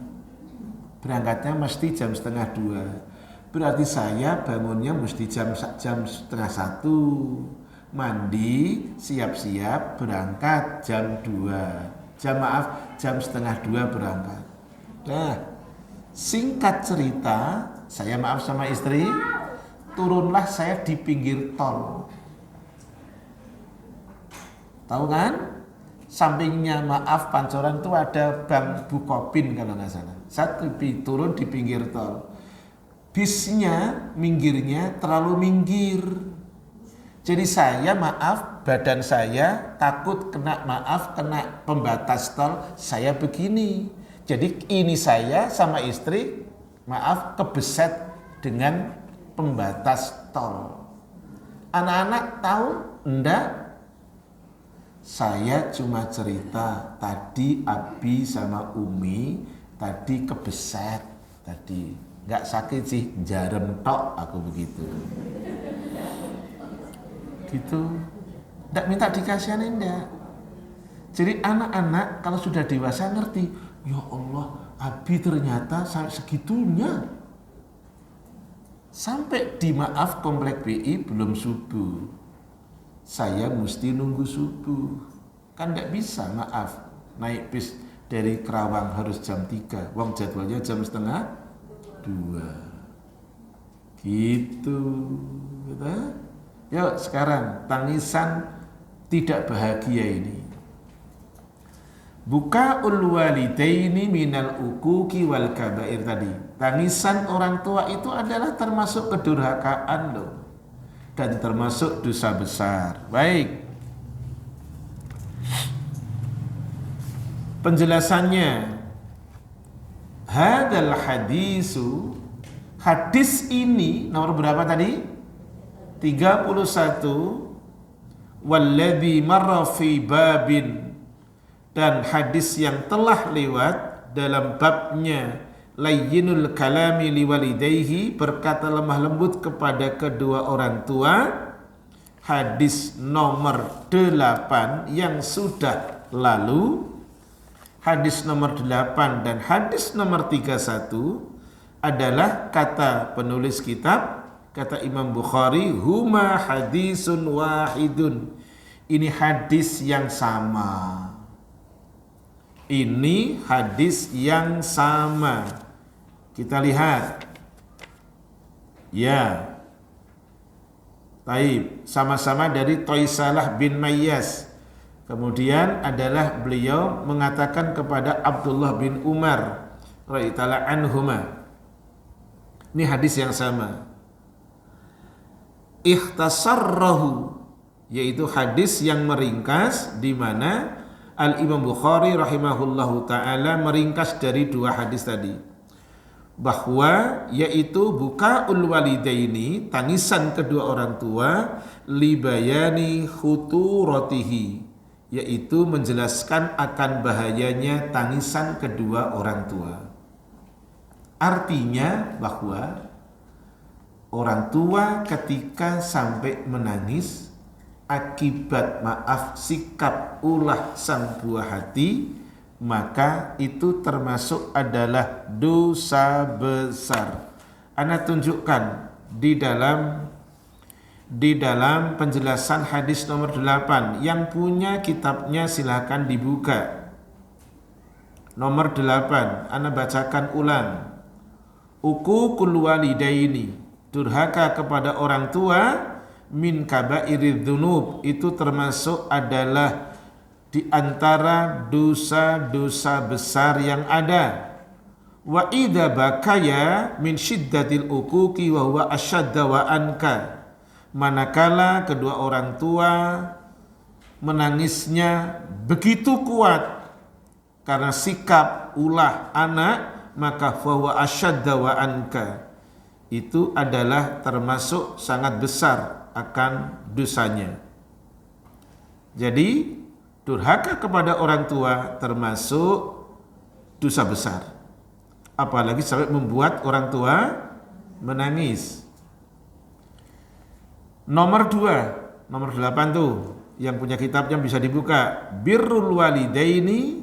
Berangkatnya mesti jam 1:30. Berarti saya bangunnya mesti jam 1:30. Mandi, siap-siap, berangkat jam 2. Jam 1:30 berangkat. Nah, singkat cerita, saya sama istri, turunlah saya di pinggir tol. Tahu kan? Sampingnya Pancoran itu ada Bank Bukopin kalau nggak salah. Saya turun di pinggir tol. Bisnya minggirnya terlalu minggir. Jadi saya badan saya takut kena pembatas tol, saya begini. Jadi ini saya sama istri kebeset dengan pembatas tol. Anak-anak tahu? Enggak. Saya cuma cerita tadi Abi sama Umi tadi kebeset tadi. Enggak sakit sih, jarem tok aku begitu. Gitu. Enggak minta dikasihani enggak. Jadi anak-anak kalau sudah dewasa ngerti, ya Allah, Abi ternyata sampai segitunya. Sampai di komplek BI belum subuh. Saya mesti nunggu subuh. Kan enggak bisa, naik bis dari Kerawang harus jam 3. Wong jadwalnya jam 1:30. Gitu. Gitu. Yuk sekarang tangisan tidak bahagia ini. Bukaul walidaini minal uquqi wal kabair tadi. Tangisan orang tua itu adalah termasuk kedurhakaan loh. Dan termasuk dosa besar. Baik. Penjelasannya. Hadal hadisu. Hadis ini nomor berapa tadi? 31. Walladhi marra fi babin. Dan hadis yang telah lewat dalam babnya layyinul kalami liwalidayhi, berkata lemah lembut kepada kedua orang tua. Hadis nomor 8 yang sudah lalu. Hadis nomor 8 dan hadis nomor 31 adalah kata penulis kitab, kata Imam Bukhari, huma hadisun wahidun. Ini hadis yang sama. Ini hadis yang sama. Kita lihat. Ya. Taib. Sama-sama dari Toisalah bin Mayyas. Kemudian adalah beliau mengatakan kepada Abdullah bin Umar radhiyallahu anhuma. Ini hadis yang sama. Ikhtasarrahu. yaitu hadis yang meringkas, di mana Al-Imam Bukhari rahimahullahu ta'ala meringkas dari dua hadis tadi, bahwa yaitu bukaul walidaini, tangisan kedua orang tua, libayani khuturatihi, yaitu menjelaskan akan bahayanya tangisan kedua orang tua. Artinya bahwa orang tua ketika sampai menangis akibat sikap ulah sang buah hati, maka itu termasuk adalah dosa besar. Ana tunjukkan di dalam penjelasan hadis nomor 8. Yang punya kitabnya silakan dibuka. Nomor 8, ana bacakan ulang. Uququl walidaini, durhaka kepada orang tua, min kabairidz dzunub, itu termasuk adalah di antara dosa-dosa besar yang ada. Wa idza bakaya min syiddatil uquqi wa huwa asyadda wa anka, manakala kedua orang tua menangisnya begitu kuat karena sikap ulah anak, maka fahuwa asyadda wa anka, itu adalah termasuk sangat besar akan dosanya. Jadi durhaka kepada orang tua termasuk dosa besar, apalagi sampai membuat orang tua menangis. Nomor 2, nomor 8 tuh, yang punya kitabnya bisa dibuka. Birrul walidaini,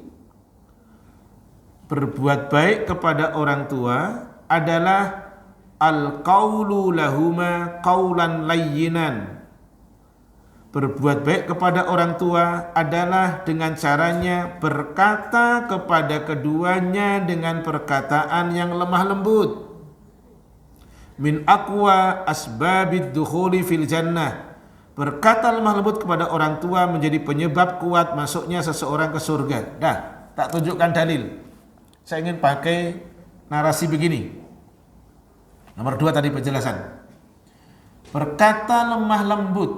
berbuat baik kepada orang tua adalah al-qaulu lahuma qaulan layyinan. Berbuat baik kepada orang tua adalah dengan caranya berkata kepada keduanya dengan perkataan yang lemah lembut. Min aqwa asbabid dukhuli fil jannah. Berkata lemah lembut kepada orang tua menjadi penyebab kuat masuknya seseorang ke surga. Dah, tak tunjukkan dalil. Saya ingin pakai narasi begini. Nomor 2 tadi penjelasan. Berkata lemah lembut.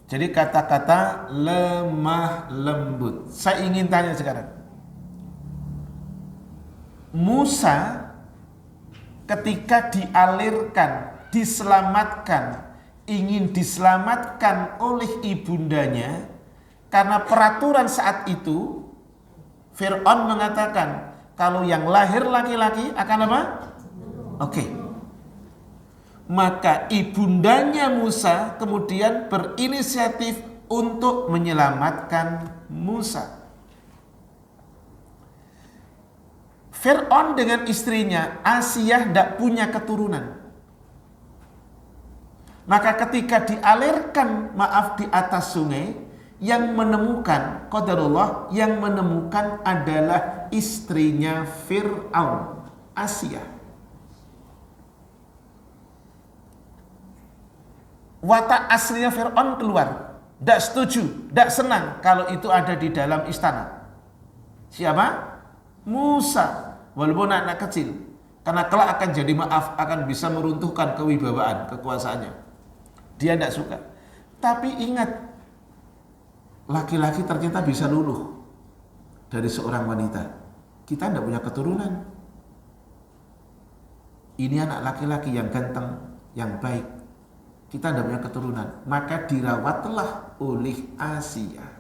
Jadi kata-kata lemah lembut. Saya ingin tanya sekarang. Musa ketika dialirkan, diselamatkan, ingin diselamatkan oleh ibundanya, karena peraturan saat itu Fir'aun mengatakan kalau yang lahir laki-laki akan apa? Oke. Maka ibundanya Musa kemudian berinisiatif untuk menyelamatkan Musa. Fir'aun dengan istrinya Asiyah tidak punya keturunan. Maka ketika dialirkan di atas sungai, yang menemukan qadarullah, yang menemukan adalah istrinya Fir'aun, Asiyah. Watak aslinya Fir'aun keluar, tidak setuju, tidak senang kalau itu ada di dalam istana. Siapa? Musa, walaupun anak kecil, karena kelak akan jadi akan bisa meruntuhkan kewibawaan, kekuasaannya. Dia tidak suka. Tapi ingat, laki-laki ternyata bisa luluh dari seorang wanita. Kita tidak punya keturunan. Ini anak laki-laki yang ganteng, yang baik. Kita tidak punya keturunan, maka dirawatlah oleh Asiyah.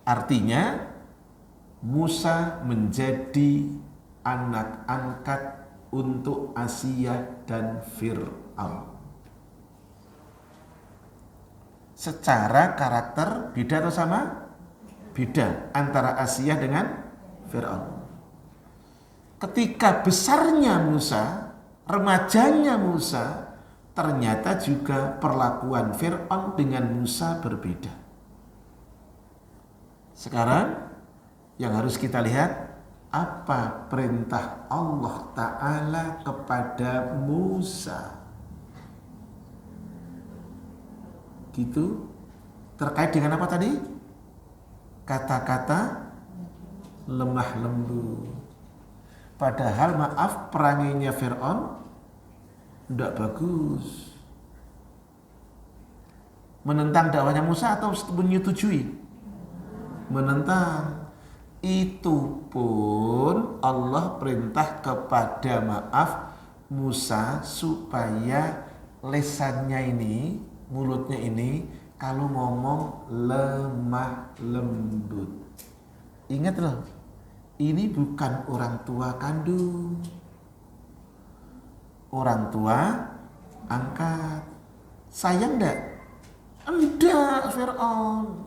Artinya Musa menjadi anak angkat untuk Asiyah dan Fir'aun. Secara karakter beda atau sama? Beda antara Asiyah dengan Fir'aun. Ketika besarnya Musa, remajanya Musa, ternyata juga perlakuan Fir'aun dengan Musa berbeda. Sekarang yang harus kita lihat, apa perintah Allah Ta'ala kepada Musa. Gitu. Terkait dengan apa tadi? Kata-kata lemah lembut. Padahal maaf, peranginya Fir'aun tidak bagus. Menentang dakwahnya Musa atau menyetujui? Menentang. Itu pun Allah perintah kepada Musa supaya lesannya ini, mulutnya ini kalau ngomong lemah lembut. Ingat loh, ini bukan orang tua kandung, orang tua angkat. Sayang enggak? Enggak, Fir'aun.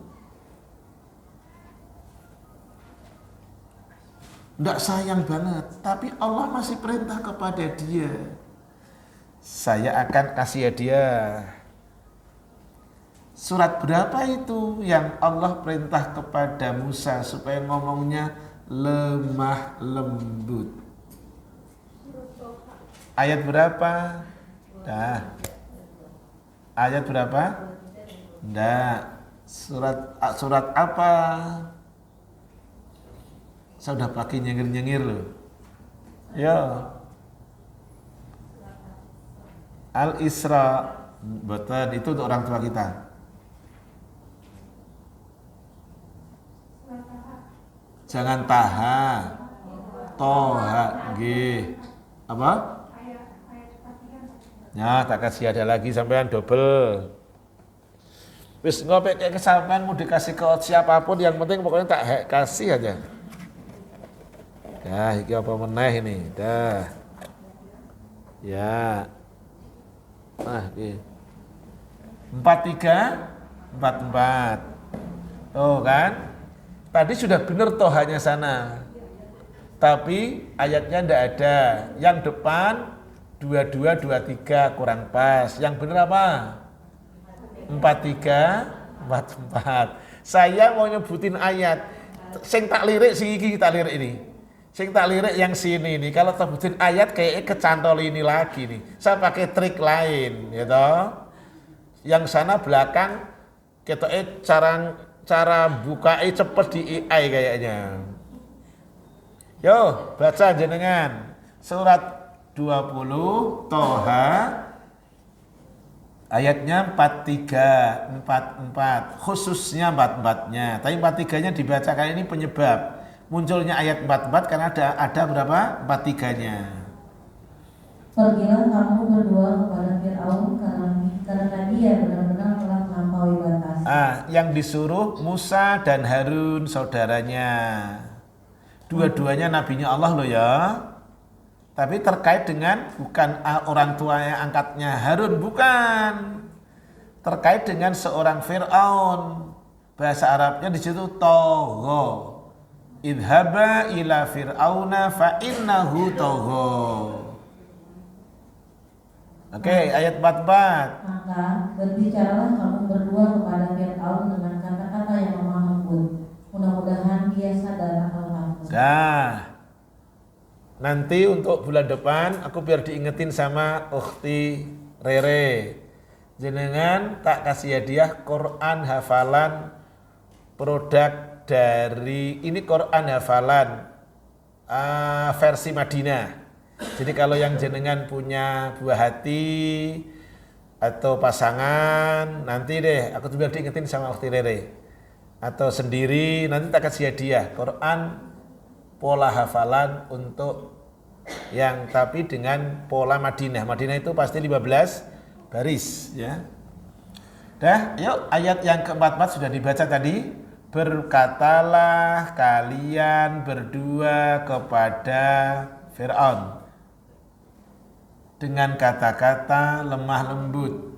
Enggak sayang banget, tapi Allah masih perintah kepada dia. Saya akan kasih hadiah. Surat berapa itu yang Allah perintah kepada Musa supaya ngomongnya lemah lembut? Ayat berapa? Dah. Ayat berapa? Dah. Surat apa? Saya udah pakai nyengir-nyengir loh. Ya. Al-Isra. Betul, itu untuk orang tua kita. Jangan taha. Toha. G. Apa? Ya, tak kasih ada lagi sampean double. Wis ngopek kayak kesampean mau dikasih ke siapapun, yang penting pokoknya tak kasih aja. Dah, iki apa meneh ini? Dah. Ya. Nah, iki. 43 44. Tuh kan? Tadi sudah benar tohanya sana. Tapi ayatnya ndak ada. Yang depan 22 23 kurang pas. Yang benar apa? 43 44. Saya mau nyebutin ayat. Sing tak lirik sing iki tak lirik ini. Sing tak lirik yang sini nih. Kalau sebutin ayat kayak kecantol ini lagi nih. Saya pakai trik lain, ya toh. Yang sana belakang ketoke cara bukae cepet di AI kayaknya. Yo, baca jenengan. Surat 20 Toha ayatnya 43 44, khususnya 44-nya. Tapi 43-nya dibaca kali ini penyebab munculnya ayat 44 karena ada berapa? 43-nya. Pergilah kamu berdua kepada Fir'aun karena dia benar-benar telah melampaui batas. Yang disuruh Musa dan Harun saudaranya. Dua-duanya nabinya Allah loh ya. Tapi terkait dengan bukan orang tuanya angkatnya Harun, bukan. Terkait dengan seorang Fir'aun. Bahasa Arabnya di situ togho. Idhaba ila fir'auna fa innahu togho. Oke, ayat 44. Maka berbicaralah kamu berdua kepada Fir'aun dengan kata-kata yang lemah lembut. Mudah-mudahan dia sadar atau takut. Dah. Nanti untuk bulan depan aku biar diingetin sama ukhti Rere. Jenengan tak kasih hadiah Quran hafalan produk dari ini Quran hafalan versi Madinah. Jadi kalau yang jenengan punya buah hati atau pasangan, nanti deh aku biar diingetin sama ukhti Rere. Atau sendiri nanti tak kasih hadiah Quran pola hafalan untuk yang tapi dengan pola Madinah. Madinah itu pasti 15 baris ya. Dah, yuk ayat yang ke-44 sudah dibaca tadi. Berkatalah kalian berdua kepada Fir'aun dengan kata-kata lemah lembut.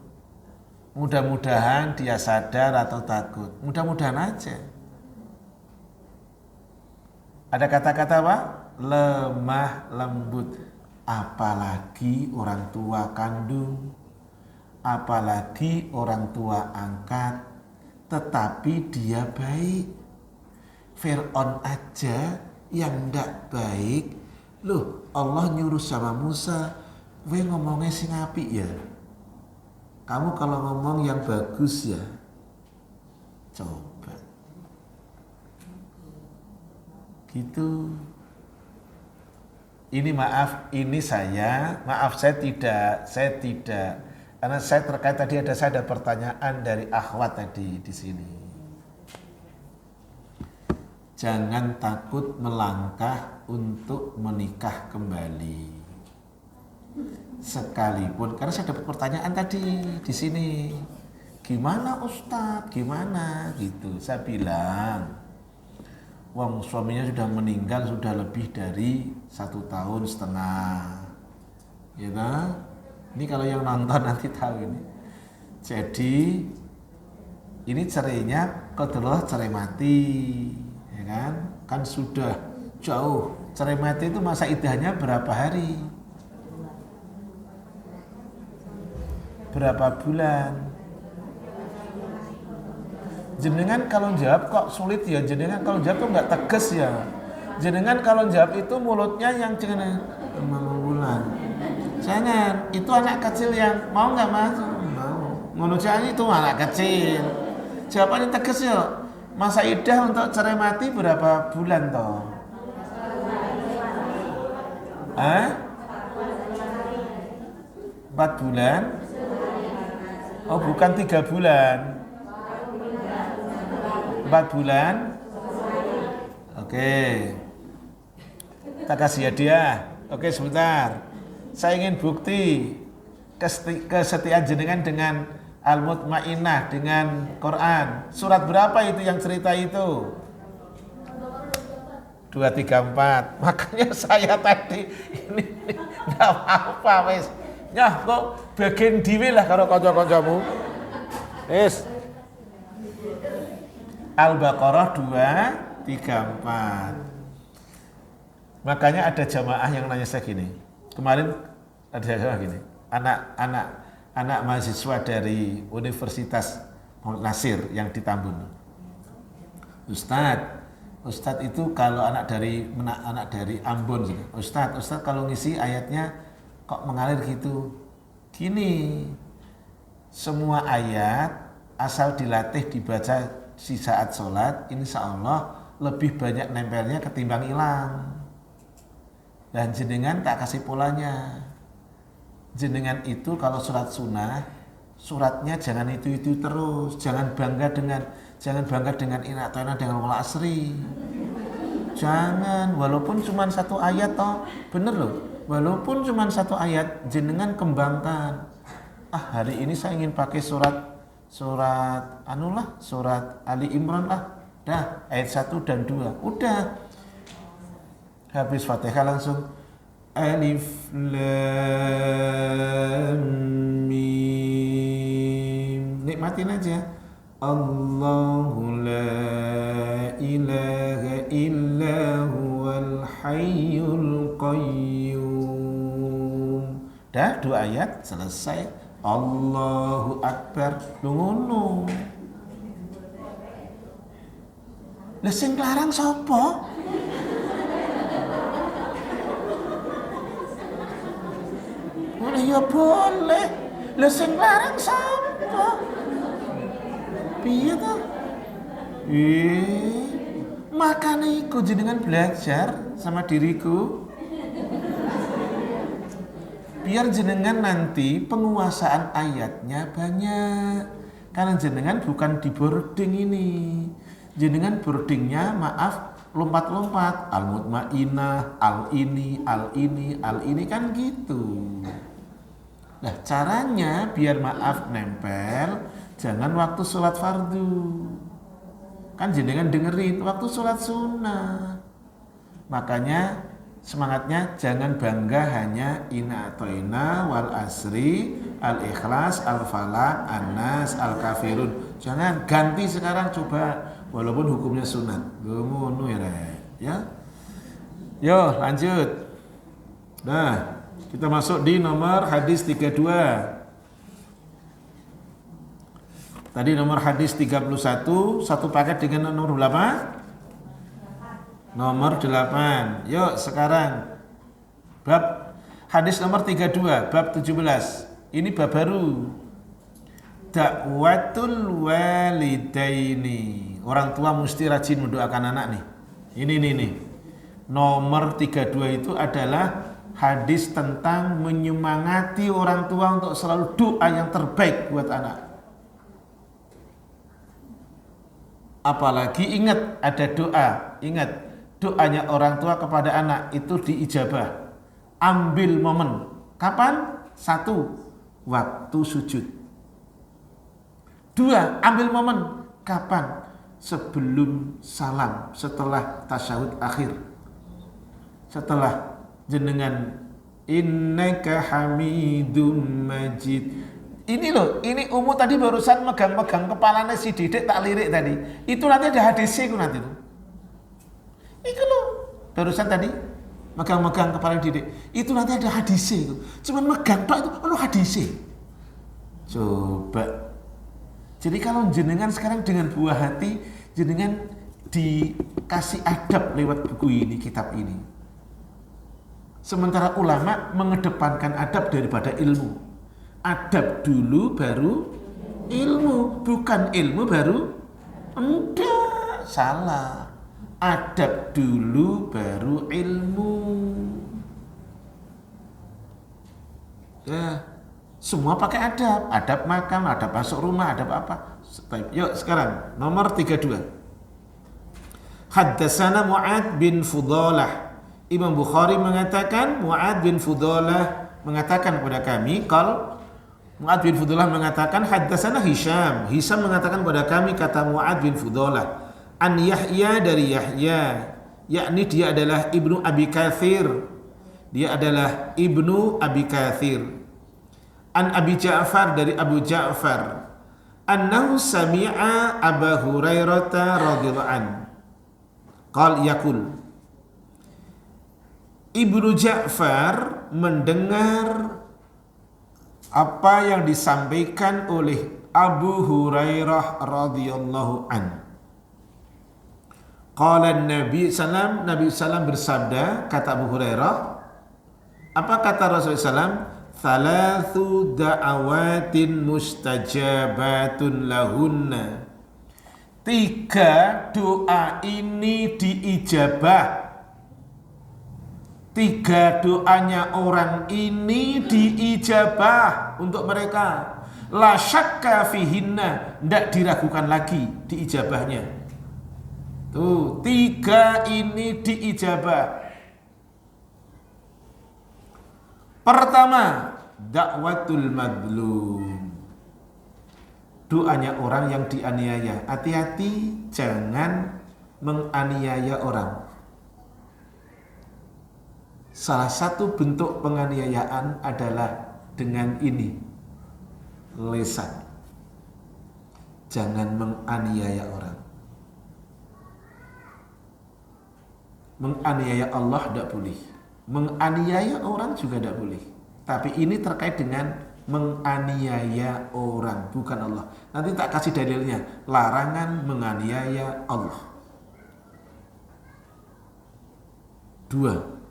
Mudah-mudahan dia sadar atau takut. Mudah-mudahan aja. Ada kata-kata apa? Lemah lembut. Apalagi orang tua kandung, apalagi orang tua angkat, tetapi dia baik. Fir'aun aja yang ndak baik. Loh, Allah nyuruh sama Musa, "Weh ngomongnya sing apik ya. Kamu kalau ngomong yang bagus ya." Coba. Gitu. Ini maaf, ini maaf saya tidak Karena saya terkait tadi ada pertanyaan dari akhwat tadi di sini. Jangan takut melangkah untuk menikah kembali. Sekalipun karena saya dapat pertanyaan tadi di sini. Gimana Ustadz? Gimana gitu. Saya bilang, wong suaminya sudah meninggal sudah lebih dari 1,5 tahun. Ya kan? Ini kalau yang nonton nanti tahu ini. Jadi ini cerainya qadarullah cerai mati, ya kan? Kan sudah jauh. Cerai mati itu masa iddahnya berapa hari? Berapa bulan? Jenengan kalau jawab kok sulit ya, jenengan kalau jawab tuh nggak tegas ya. Jenengan kalau jawab itu mulutnya yang jenengan 5 bulan. Jangan, itu anak kecil yang mau nggak mas? Mau. Menurut saya itu anak kecil. Jawabannya tegas ya. Masa iddah untuk cerai mati berapa bulan toh? 4 bulan? Oh bukan 3 bulan. 4 bulan? Oke. Kita kasih hadiah. Oke sebentar. Saya ingin bukti kesetiaan jenengan dengan Al-Mutmainnah, dengan Quran. Surat berapa itu yang cerita itu? 2, 3, 4. Makanya saya tadi ini enggak apa-apa wis. Nyah kok bagian dhewe lah karo kanca-kancamu. Wis. Al-Baqarah 2, 3, 4. Makanya ada jamaah yang nanya saya gini. Kemarin ada jamaah gini. Anak mahasiswa dari Universitas Muhammad Nasir yang di Tambun. Ustadz itu kalau anak dari Ambon gitu. Ustadz kalau ngisi ayatnya kok mengalir gitu. Gini. Semua ayat asal dilatih dibaca di saat sholat, insya Allah lebih banyak nempelnya ketimbang hilang. Dan jenengan tak kasih polanya. Jenengan itu kalau surat sunnah, suratnya jangan itu terus. Jangan bangga dengan ina atau ina dengan wal asri. Jangan, walaupun cuma 1 ayat toh, bener loh. Walaupun cuma 1 ayat, jenengan kembangkan. Hari ini saya ingin pakai surat Ali Imran lah. Dah, ayat 1 dan 2. Udah. Habis Fatihah langsung Alif Lam Mim. Nikmatin aja. Allahu la ilaha illa huwal hayyul qayyum. Dah 2 ayat selesai. Allahu Akbar. Ngono. Lah sing larang sapa? Ya boleh. Lah sing larang sapa? Piye to? Makane iku jenengan belajar sama diriku. Biar jenengan nanti penguasaan ayatnya banyak. Karena jenengan bukan di boarding ini. Jenengan boardingnya lompat-lompat. Al-Mutmainnah, al-ini kan gitu. Nah caranya biar nempel, jangan waktu sholat fardu. Kan jenengan dengerin waktu sholat sunnah. Makanya semangatnya jangan bangga hanya ina atau ina, wal asri, al-ikhlas, al-falaq, an-nas, al-kafirun. Jangan, ganti sekarang coba walaupun hukumnya sunat. Ngono ya. Yo lanjut. Nah kita masuk di nomor hadis 32. Tadi nomor hadis 31 satu paket dengan nomor berapa? Nomor 8. Yuk sekarang bab hadis nomor 32, bab 17. Ini bab baru. Dakwatul walidaini. Orang tua mesti rajin mendoakan anak nih. Ini. Nomor 32 itu adalah hadis tentang menyemangati orang tua untuk selalu doa yang terbaik buat anak. Apalagi ingat ada doa, ingat doanya orang tua kepada anak itu diijabah. Ambil momen. Kapan? 1, waktu sujud. 2, ambil momen. Kapan? Sebelum salam, setelah tasyahud akhir. Setelah jenengan innaka hamidum majid. Ini loh, ini Umu tadi barusan megang-megang kepalanya si Didik tak lirik tadi. Itu nanti ada hadisnya itu nanti tuh. Itu loh, barusan tadi megang-megang kepala Didik. Itu nanti ada hadisnya itu. Cuman megang tok itu ono hadisnya. Coba. Jadi kalau jenengan sekarang dengan buah hati, jenengan dikasih adab lewat buku ini, kitab ini. Sementara ulama mengedepankan adab daripada ilmu. Adab dulu baru ilmu, bukan ilmu baru enggak, salah. Adab dulu baru ilmu. Ya, semua pakai adab. Adab makan, adab masuk rumah, adab apa. Yuk sekarang nomor 32. Haddatsana Mu'ad bin Fudalah. Imam Bukhari mengatakan, Mu'ad bin Fudalah mengatakan kepada kami, Mu'ad bin Fudalah mengatakan, haddatsana Hisham. Hisham mengatakan kepada kami, kata Mu'ad bin Fudalah, an Yahya dari Yahya, yakni dia adalah Ibnu Abi Katsir. Dia adalah Ibnu Abi Katsir. An Abi Ja'far dari Abu Ja'far. Annahu sami'a Abu Hurairah radhiyallahu an. Qal yaqul. Ibnu Ja'far mendengar apa yang disampaikan oleh Abu Hurairah radhiyallahu an. Qala Nabi sallam bersabda, kata Abu Hurairah, apa kata Rasulullah sallam? Thalathu da'awatin mustajabatun lahunna. 3 doa ini diijabah. 3 doanya orang ini diijabah untuk mereka. La syakka fihinna, tidak diragukan lagi diijabahnya. Tuh, 3 ini diijabah. Pertama, dakwatul madlum. Doanya orang yang dianiaya. Hati-hati jangan menganiaya orang. Salah satu bentuk penganiayaan adalah dengan ini, lisan. Jangan menganiaya orang. Menganiaya Allah tidak boleh. Menganiaya orang juga tidak boleh. Tapi ini terkait dengan menganiaya orang, bukan Allah. Nanti tak kasih dalilnya. Larangan menganiaya Allah. 2.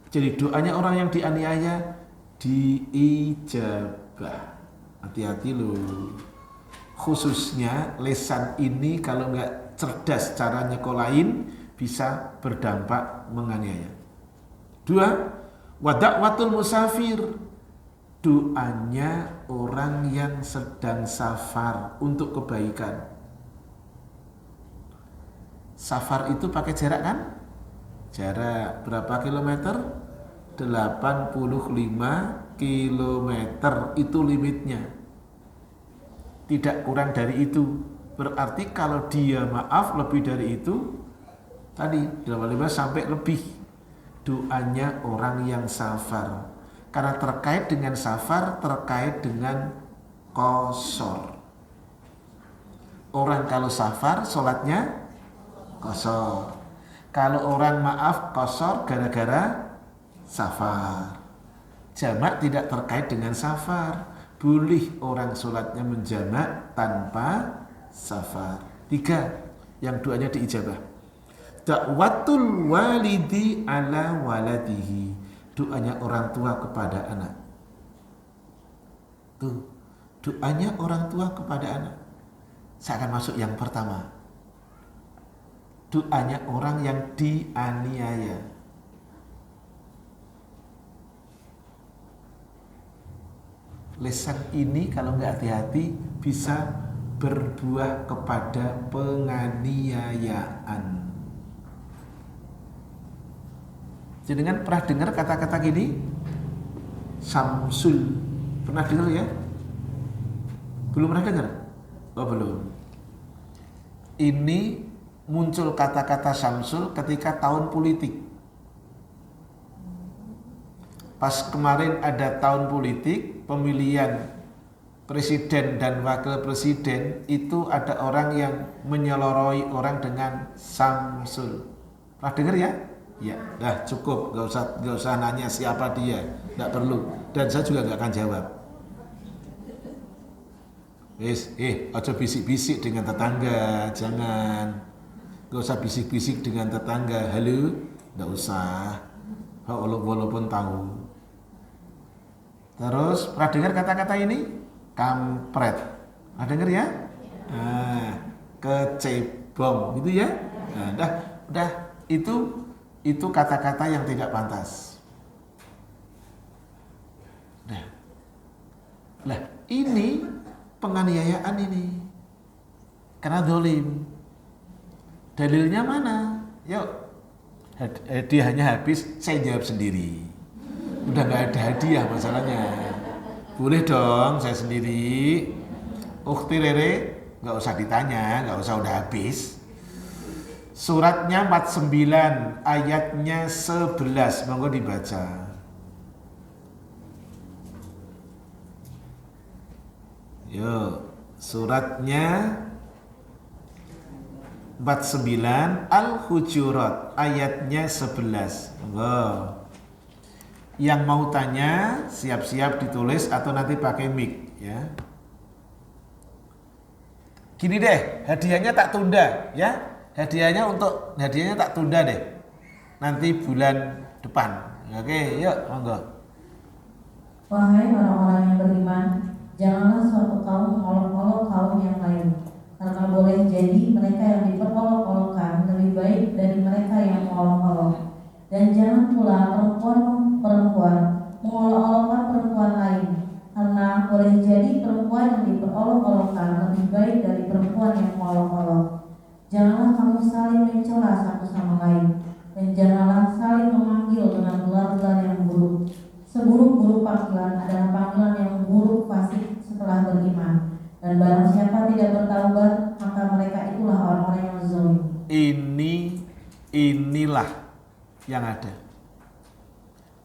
Jadi doanya orang yang dianiaya diijabah. Hati-hati loh. Khususnya lesan ini kalau nggak cerdas cara nyekolahin bisa berdampak menganiaya. 2. Wadakwatul musafir. Doanya orang yang sedang safar untuk kebaikan. Safar itu pakai jarak kan? Jarak berapa kilometer? 85 kilometer itu limitnya. Tidak kurang dari itu. Berarti kalau dia maaf lebih dari itu, tadi 85 sampai lebih. Doanya orang yang safar. Karena terkait dengan safar, terkait dengan qasar. Orang kalau safar, sholatnya qasar. Kalau orang maaf, qasar gara-gara safar. Jamak tidak terkait dengan safar. Boleh orang sholatnya menjamak tanpa safar. 3, yang doanya diijabah. Dakwatul walidi ala waladihi. Doanya orang tua kepada anak. Tuh, doanya orang tua kepada anak. Saya akan masuk yang pertama. Doanya orang yang dianiaya. Lisan ini kalau nggak hati-hati bisa berbuah kepada penganiayaan. Jenengan pernah dengar kata-kata gini? Samsul. Pernah dengar ya? Belum pernah dengar? Oh belum. Ini muncul kata-kata Samsul ketika tahun politik. Pas kemarin ada tahun politik, pemilihan presiden dan wakil presiden, itu ada orang yang menyeloroi orang dengan Samsul. Pernah dengar ya? Ya, dah cukup, gak usah nanya siapa dia, nggak perlu. Dan saya juga nggak akan jawab. Aja bisik-bisik dengan tetangga, jangan. Gak usah bisik-bisik dengan tetangga. Halo, nggak usah. Walaupun tahu. Terus pernah dengar kata-kata ini? Kampret. Pernah dengar ya? Kecebong, gitu ya? Udah itu kata-kata yang tidak pantas. Nah, ini penganiayaan ini. Karena zalim. Dalilnya mana? Yuk. Hadiahnya habis, saya jawab sendiri. Udah nggak ada hadiah masalahnya. Boleh dong saya sendiri. Ukhti Rere nggak usah ditanya, nggak usah, udah habis. Suratnya 49 ayatnya 11, monggo dibaca. Yuk, suratnya 49 Al-Hujurat ayatnya 11. Monggo. Yang mau tanya siap-siap ditulis atau nanti pakai mic ya. Gini deh, hadiahnya tak tunda ya. Hadiahnya tak tunda deh. Nanti bulan depan. Oke, yuk monggo. Wahai orang-orang yang beriman, janganlah suatu kaum mengolok-olok kaum yang lain, karena boleh jadi mereka yang diperolok-olokkan lebih baik dari mereka yang mengolok-olok. Dan jangan pula perempuan mengolok-olokkan perempuan lain, karena boleh jadi perempuan yang diperolok-olokkan lebih baik dari perempuan yang mengolok-olok. Janganlah kamu saling mencela satu sama lain, dan janganlah saling memanggil dengan gelar-gelar yang buruk. Seburuk-buruk panggilan adalah panggilan yang buruk fasik setelah beriman. Dan barang siapa tidak bertaubat, maka mereka itulah orang-orang yang zalim. Inilah yang ada.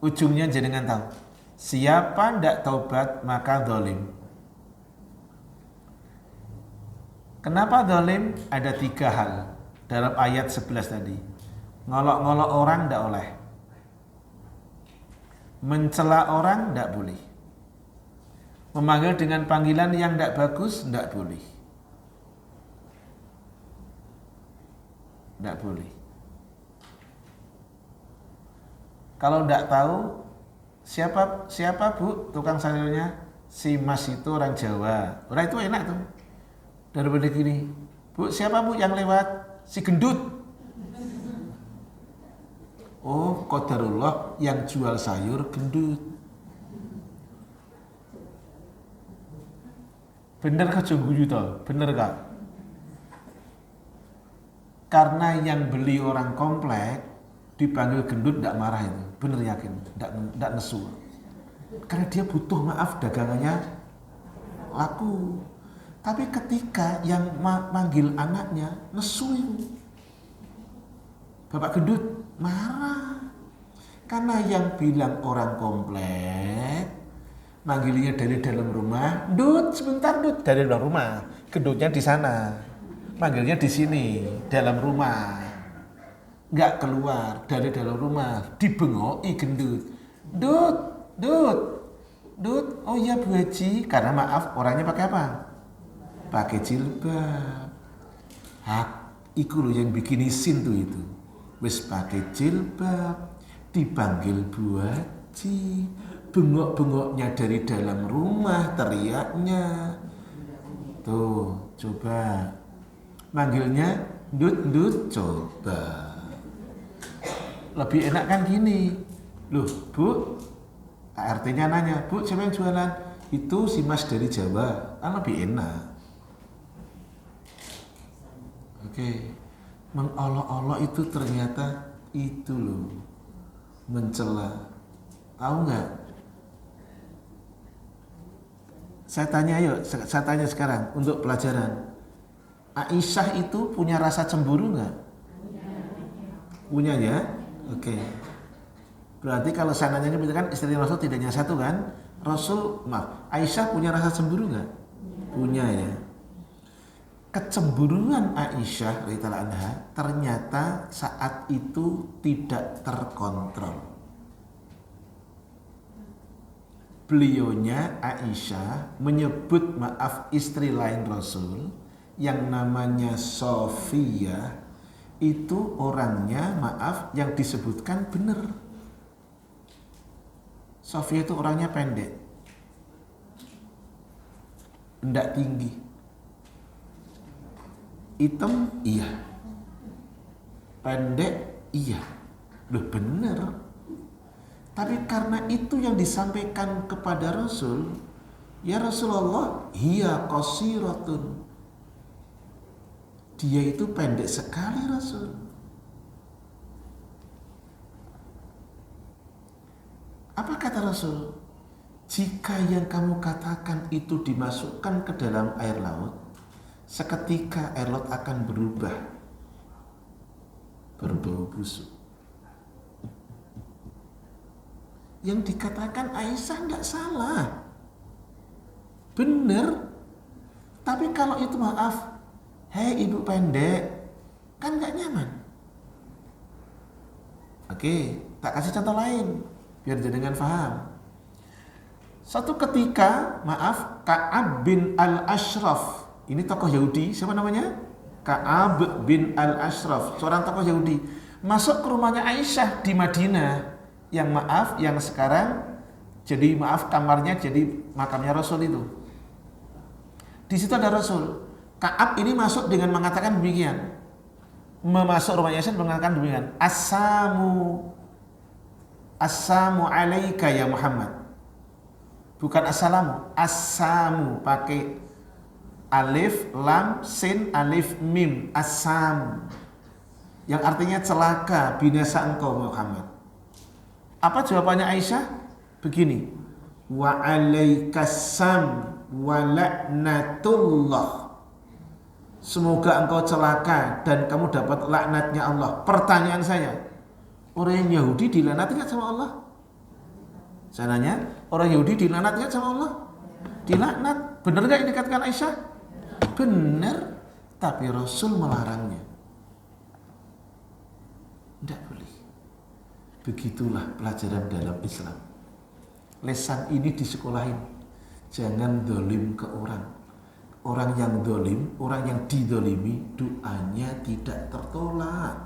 Ujungnya jenengan tahu. Siapa tidak taubat maka zalim. Kenapa zalim? Ada 3 hal dalam ayat 11 tadi. Ngolok-ngolok orang tidak oleh. Mencela orang tidak boleh. Memanggil dengan panggilan yang tidak bagus tidak boleh. Tidak boleh. Kalau tidak tahu siapa bu tukang sayurnya, si Mas itu orang Jawa. Orang itu enak tuh. Daripada gini, bu siapa bu yang lewat? Si gendut. Oh, qadarullah yang jual sayur gendut. Bener kah jongguyu toh? Bener kah? Karena yang beli orang komplek dipanggil gendut tidak marah itu. Bener yakin, tidak nesu. Karena dia butuh, maaf, dagangannya laku. Tapi ketika yang manggil anaknya nesu itu, bapak gendut marah. Karena yang bilang orang komplek manggilnya dari dalam rumah, Dut, sebentar Dut, dari dalam rumah. Gendutnya di sana, manggilnya di sini, dalam rumah. Nggak keluar dari dalam rumah, dibengoi gendut. Dut, oh iya Bu Haji, karena maaf orangnya pakai apa? Pakai jilbab. Hak, iku loh yang bikin isin tuh itu. Wis pakai jilbab, dipanggil Bu Haji. Bengok-bengoknya dari dalam rumah, teriaknya. Tuh, coba. Manggilnya Dut, coba. Lebih enak kan gini. Loh, Bu, ART-nya nanya, Bu, siapa yang jualan? Itu si Mas dari Jawa kan lebih enak. Oke. Mengolok-olok itu ternyata itu loh, mencela. Tahu nggak? Saya tanya sekarang untuk pelajaran. Aisyah itu punya rasa cemburu nggak? Punya ya? Oke. Berarti kalau saya nanya ini kan istri Rasul tidak hanya satu kan? Aisyah punya rasa cemburu nggak? Punya ya. Kecemburuan Aisyah radhiyallahu anha ternyata saat itu tidak terkontrol. Beliaunya Aisyah menyebut maaf istri lain Rasul yang namanya Sofia, itu orangnya maaf yang disebutkan benar. Sofia itu orangnya pendek, enggak tinggi, hitam iya, pendek iya, loh bener. Tapi karena itu yang disampaikan kepada Rasul, ya Rasulullah, hiya qasiratun, dia itu pendek sekali Rasul. Apa kata Rasul? Jika yang kamu katakan itu dimasukkan ke dalam air laut, seketika air laut akan berubah berbau busuk. Yang dikatakan Aisyah enggak salah, benar. Tapi kalau itu maaf, hei ibu pendek, kan enggak nyaman. Oke, tak kasih contoh lain biar jenengan paham. Suatu ketika, maaf, Ka'ab bin Al-Ashraf, ini tokoh Yahudi, siapa namanya? Ka'ab bin Al-Ashraf, seorang tokoh Yahudi, masuk ke rumahnya Aisyah di Madinah, yang maaf, yang sekarang jadi maaf kamarnya jadi makamnya Rasul itu. Di situ ada Rasul. Ka'ab ini masuk dengan mengatakan demikian. Memasuk rumahnya Aisyah mengatakan demikian. Assalamu alaika ya Muhammad. Bukan assalamu, assamu pakai alif, lam, sin, alif, mim, assam. Yang artinya celaka, binasa engkau Muhammad. Apa jawabannya Aisyah? Begini. Wa alaikasam wa la'natullah. Semoga engkau celaka dan kamu dapat laknatnya Allah. Pertanyaan saya, orang Yahudi dilaknat enggak sama Allah? Saya nanya, orang Yahudi dilaknat enggak sama Allah? Dilaknat. Benar enggak yang dikatakan Aisyah? Benar. Tapi Rasul melarangnya. Tidak boleh. Begitulah pelajaran dalam Islam. Lesan ini disekolahin. Jangan dolim ke orang. Orang yang dolim, orang yang didolimi, doanya tidak tertolak.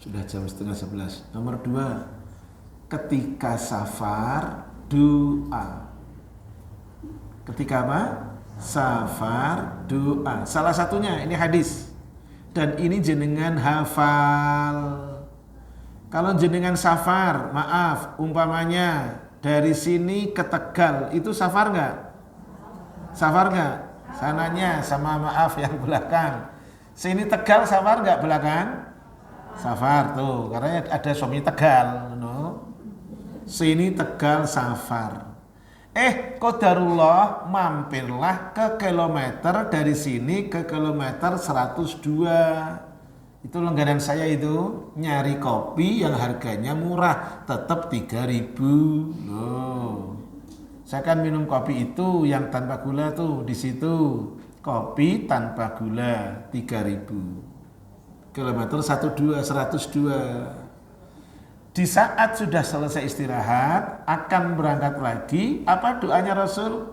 Sudah jam 10:30. Nomor 2, ketika safar, doa. Ketika apa? Safar, doa. Salah satunya, ini hadis. Dan ini jenengan hafal. Kalau jenengan safar, maaf, umpamanya dari sini ke Tegal, itu safar nggak? Safar nggak? Sananya sama maaf yang belakang. Sini Tegal safar nggak belakang? Safar tuh, karena ada suami Tegal. No? Sini Tegal safar. Qadarullah mampirlah ke kilometer dari sini ke kilometer 102. Itu langganan saya itu, nyari kopi yang harganya murah, tetap 3.000 loh. Saya kan minum kopi itu yang tanpa gula tuh di situ. Kopi tanpa gula 3.000. Kilometer 102. Di saat sudah selesai istirahat, akan berangkat lagi. Apa doanya Rasul?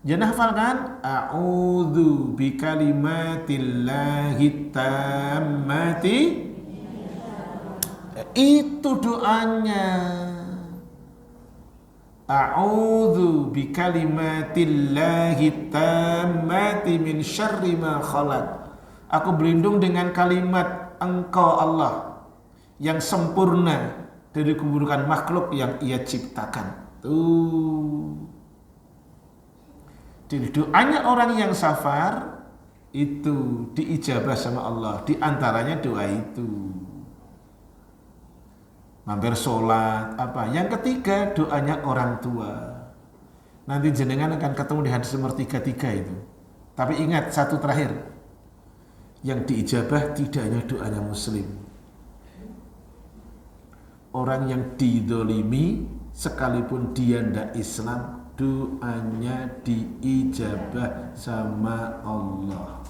Jangan hafalkan? A'udzu bikalimatillahi tammati. Itu doanya. A'udzu bikalimatillahi tammati min syarri ma khalaq. Aku berlindung dengan kalimat Engkau Allah yang sempurna dari keburukan makhluk yang Ia ciptakan. Jadi doanya orang yang safar itu diijabah sama Allah. Di antaranya doa itu. Mampir sholat, apa. Yang ketiga doanya orang tua. Nanti jenengan akan ketemu di hadis nomor 33 itu. Tapi ingat satu terakhir. Yang diijabah tidak hanya doanya muslim. Orang yang didolimi sekalipun dia tidak Islam, doanya diijabah sama Allah.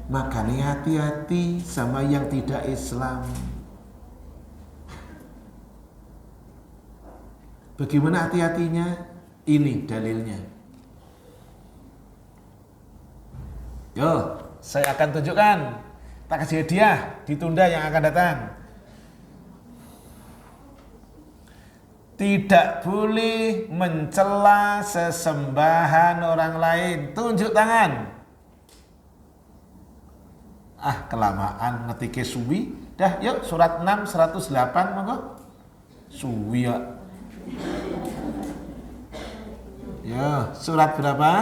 Makanya hati-hati sama yang tidak Islam. Bagaimana hati-hatinya? Ini dalilnya. Yo, saya akan tunjukkan. Tak kasih hadiah, ditunda yang akan datang. Tidak boleh mencela sesembahan orang lain. Tunjuk tangan. Kelamaan ngetiknya suwi. Dah, yuk surat 6 108 monggo. Suwi ya. Ya, surat berapa?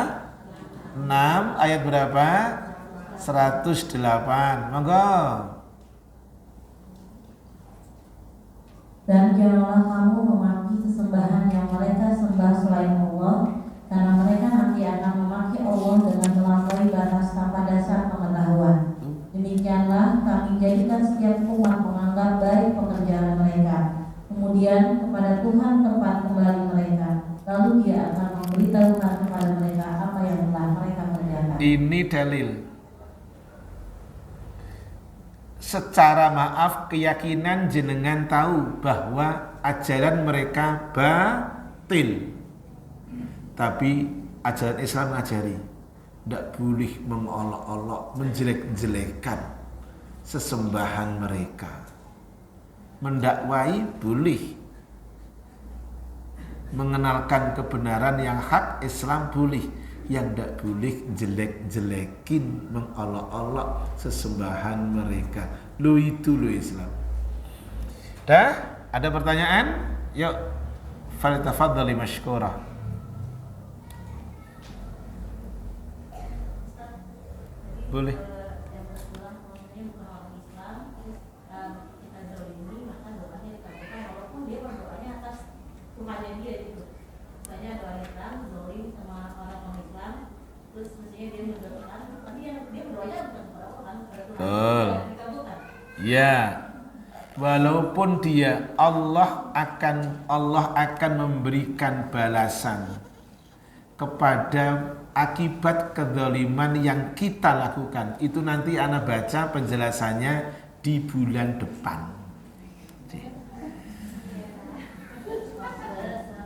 6 ayat berapa? 108. Monggo. Dan janganlah kamu memaki sesembahan yang mereka sembah selain Allah, karena mereka nanti akan memaki Allah dengan melampaui batas tanpa dasar pengetahuan. Demikianlah kami jadikan setiap umat menganggap baik pekerjaan mereka. Kemudian kepada Tuhan tempat kembali mereka. Lalu Dia akan memberitahukan kepada mereka apa yang telah mereka kerjakan. Ini dalil. Secara maaf keyakinan jenengan tahu bahwa ajaran mereka batil. Tapi ajaran Islam ngajari tidak boleh mengolok-olok, menjelek-jelekan sesembahan mereka. Mendakwai boleh, mengenalkan kebenaran yang hak Islam boleh, yang tidak boleh jelek-jelekin, mengolok-olok sesembahan mereka. Lo itu lo Islam. Dah? Ada pertanyaan? Yuk, falyatafaddali mashkura. Boleh. Betul. Ya. Walaupun dia Allah akan memberikan balasan kepada akibat kezaliman yang kita lakukan. Itu nanti ana baca penjelasannya di bulan depan.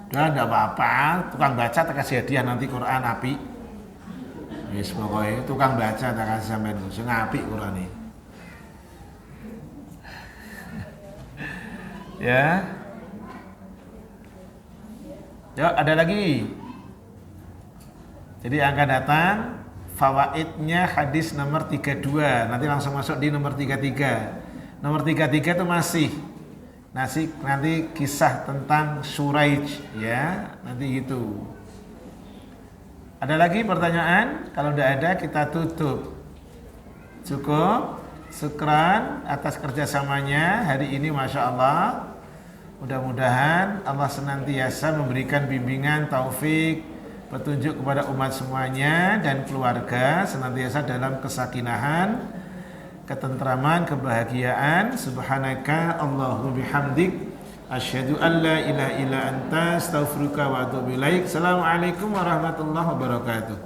Dan tidak apa-apa, tukang baca tak kasih hadiah nanti Quran api. Yes, pokoknya tukang baca tak kasih sampean sing apik Quran ini. Ya. Ya, ada lagi. Jadi akan datang fawaidnya hadis nomor 32. Nanti langsung masuk di nomor 33. Nomor 33 itu masih nanti kisah tentang Suraij, ya, nanti gitu. Ada lagi pertanyaan? Kalau tidak ada kita tutup. Cukup. Syukran atas kerjasamanya hari ini, Masya Allah. Mudah-mudahan Allah senantiasa memberikan bimbingan, taufik, petunjuk kepada umat semuanya dan keluarga senantiasa dalam kesakinahan, ketentraman, kebahagiaan. Subhanaka Allahumma bihamdik asyhadu an la ilaha illa anta astaghfiruka wa atubu ilaik. Assalamualaikum warahmatullahi wabarakatuh.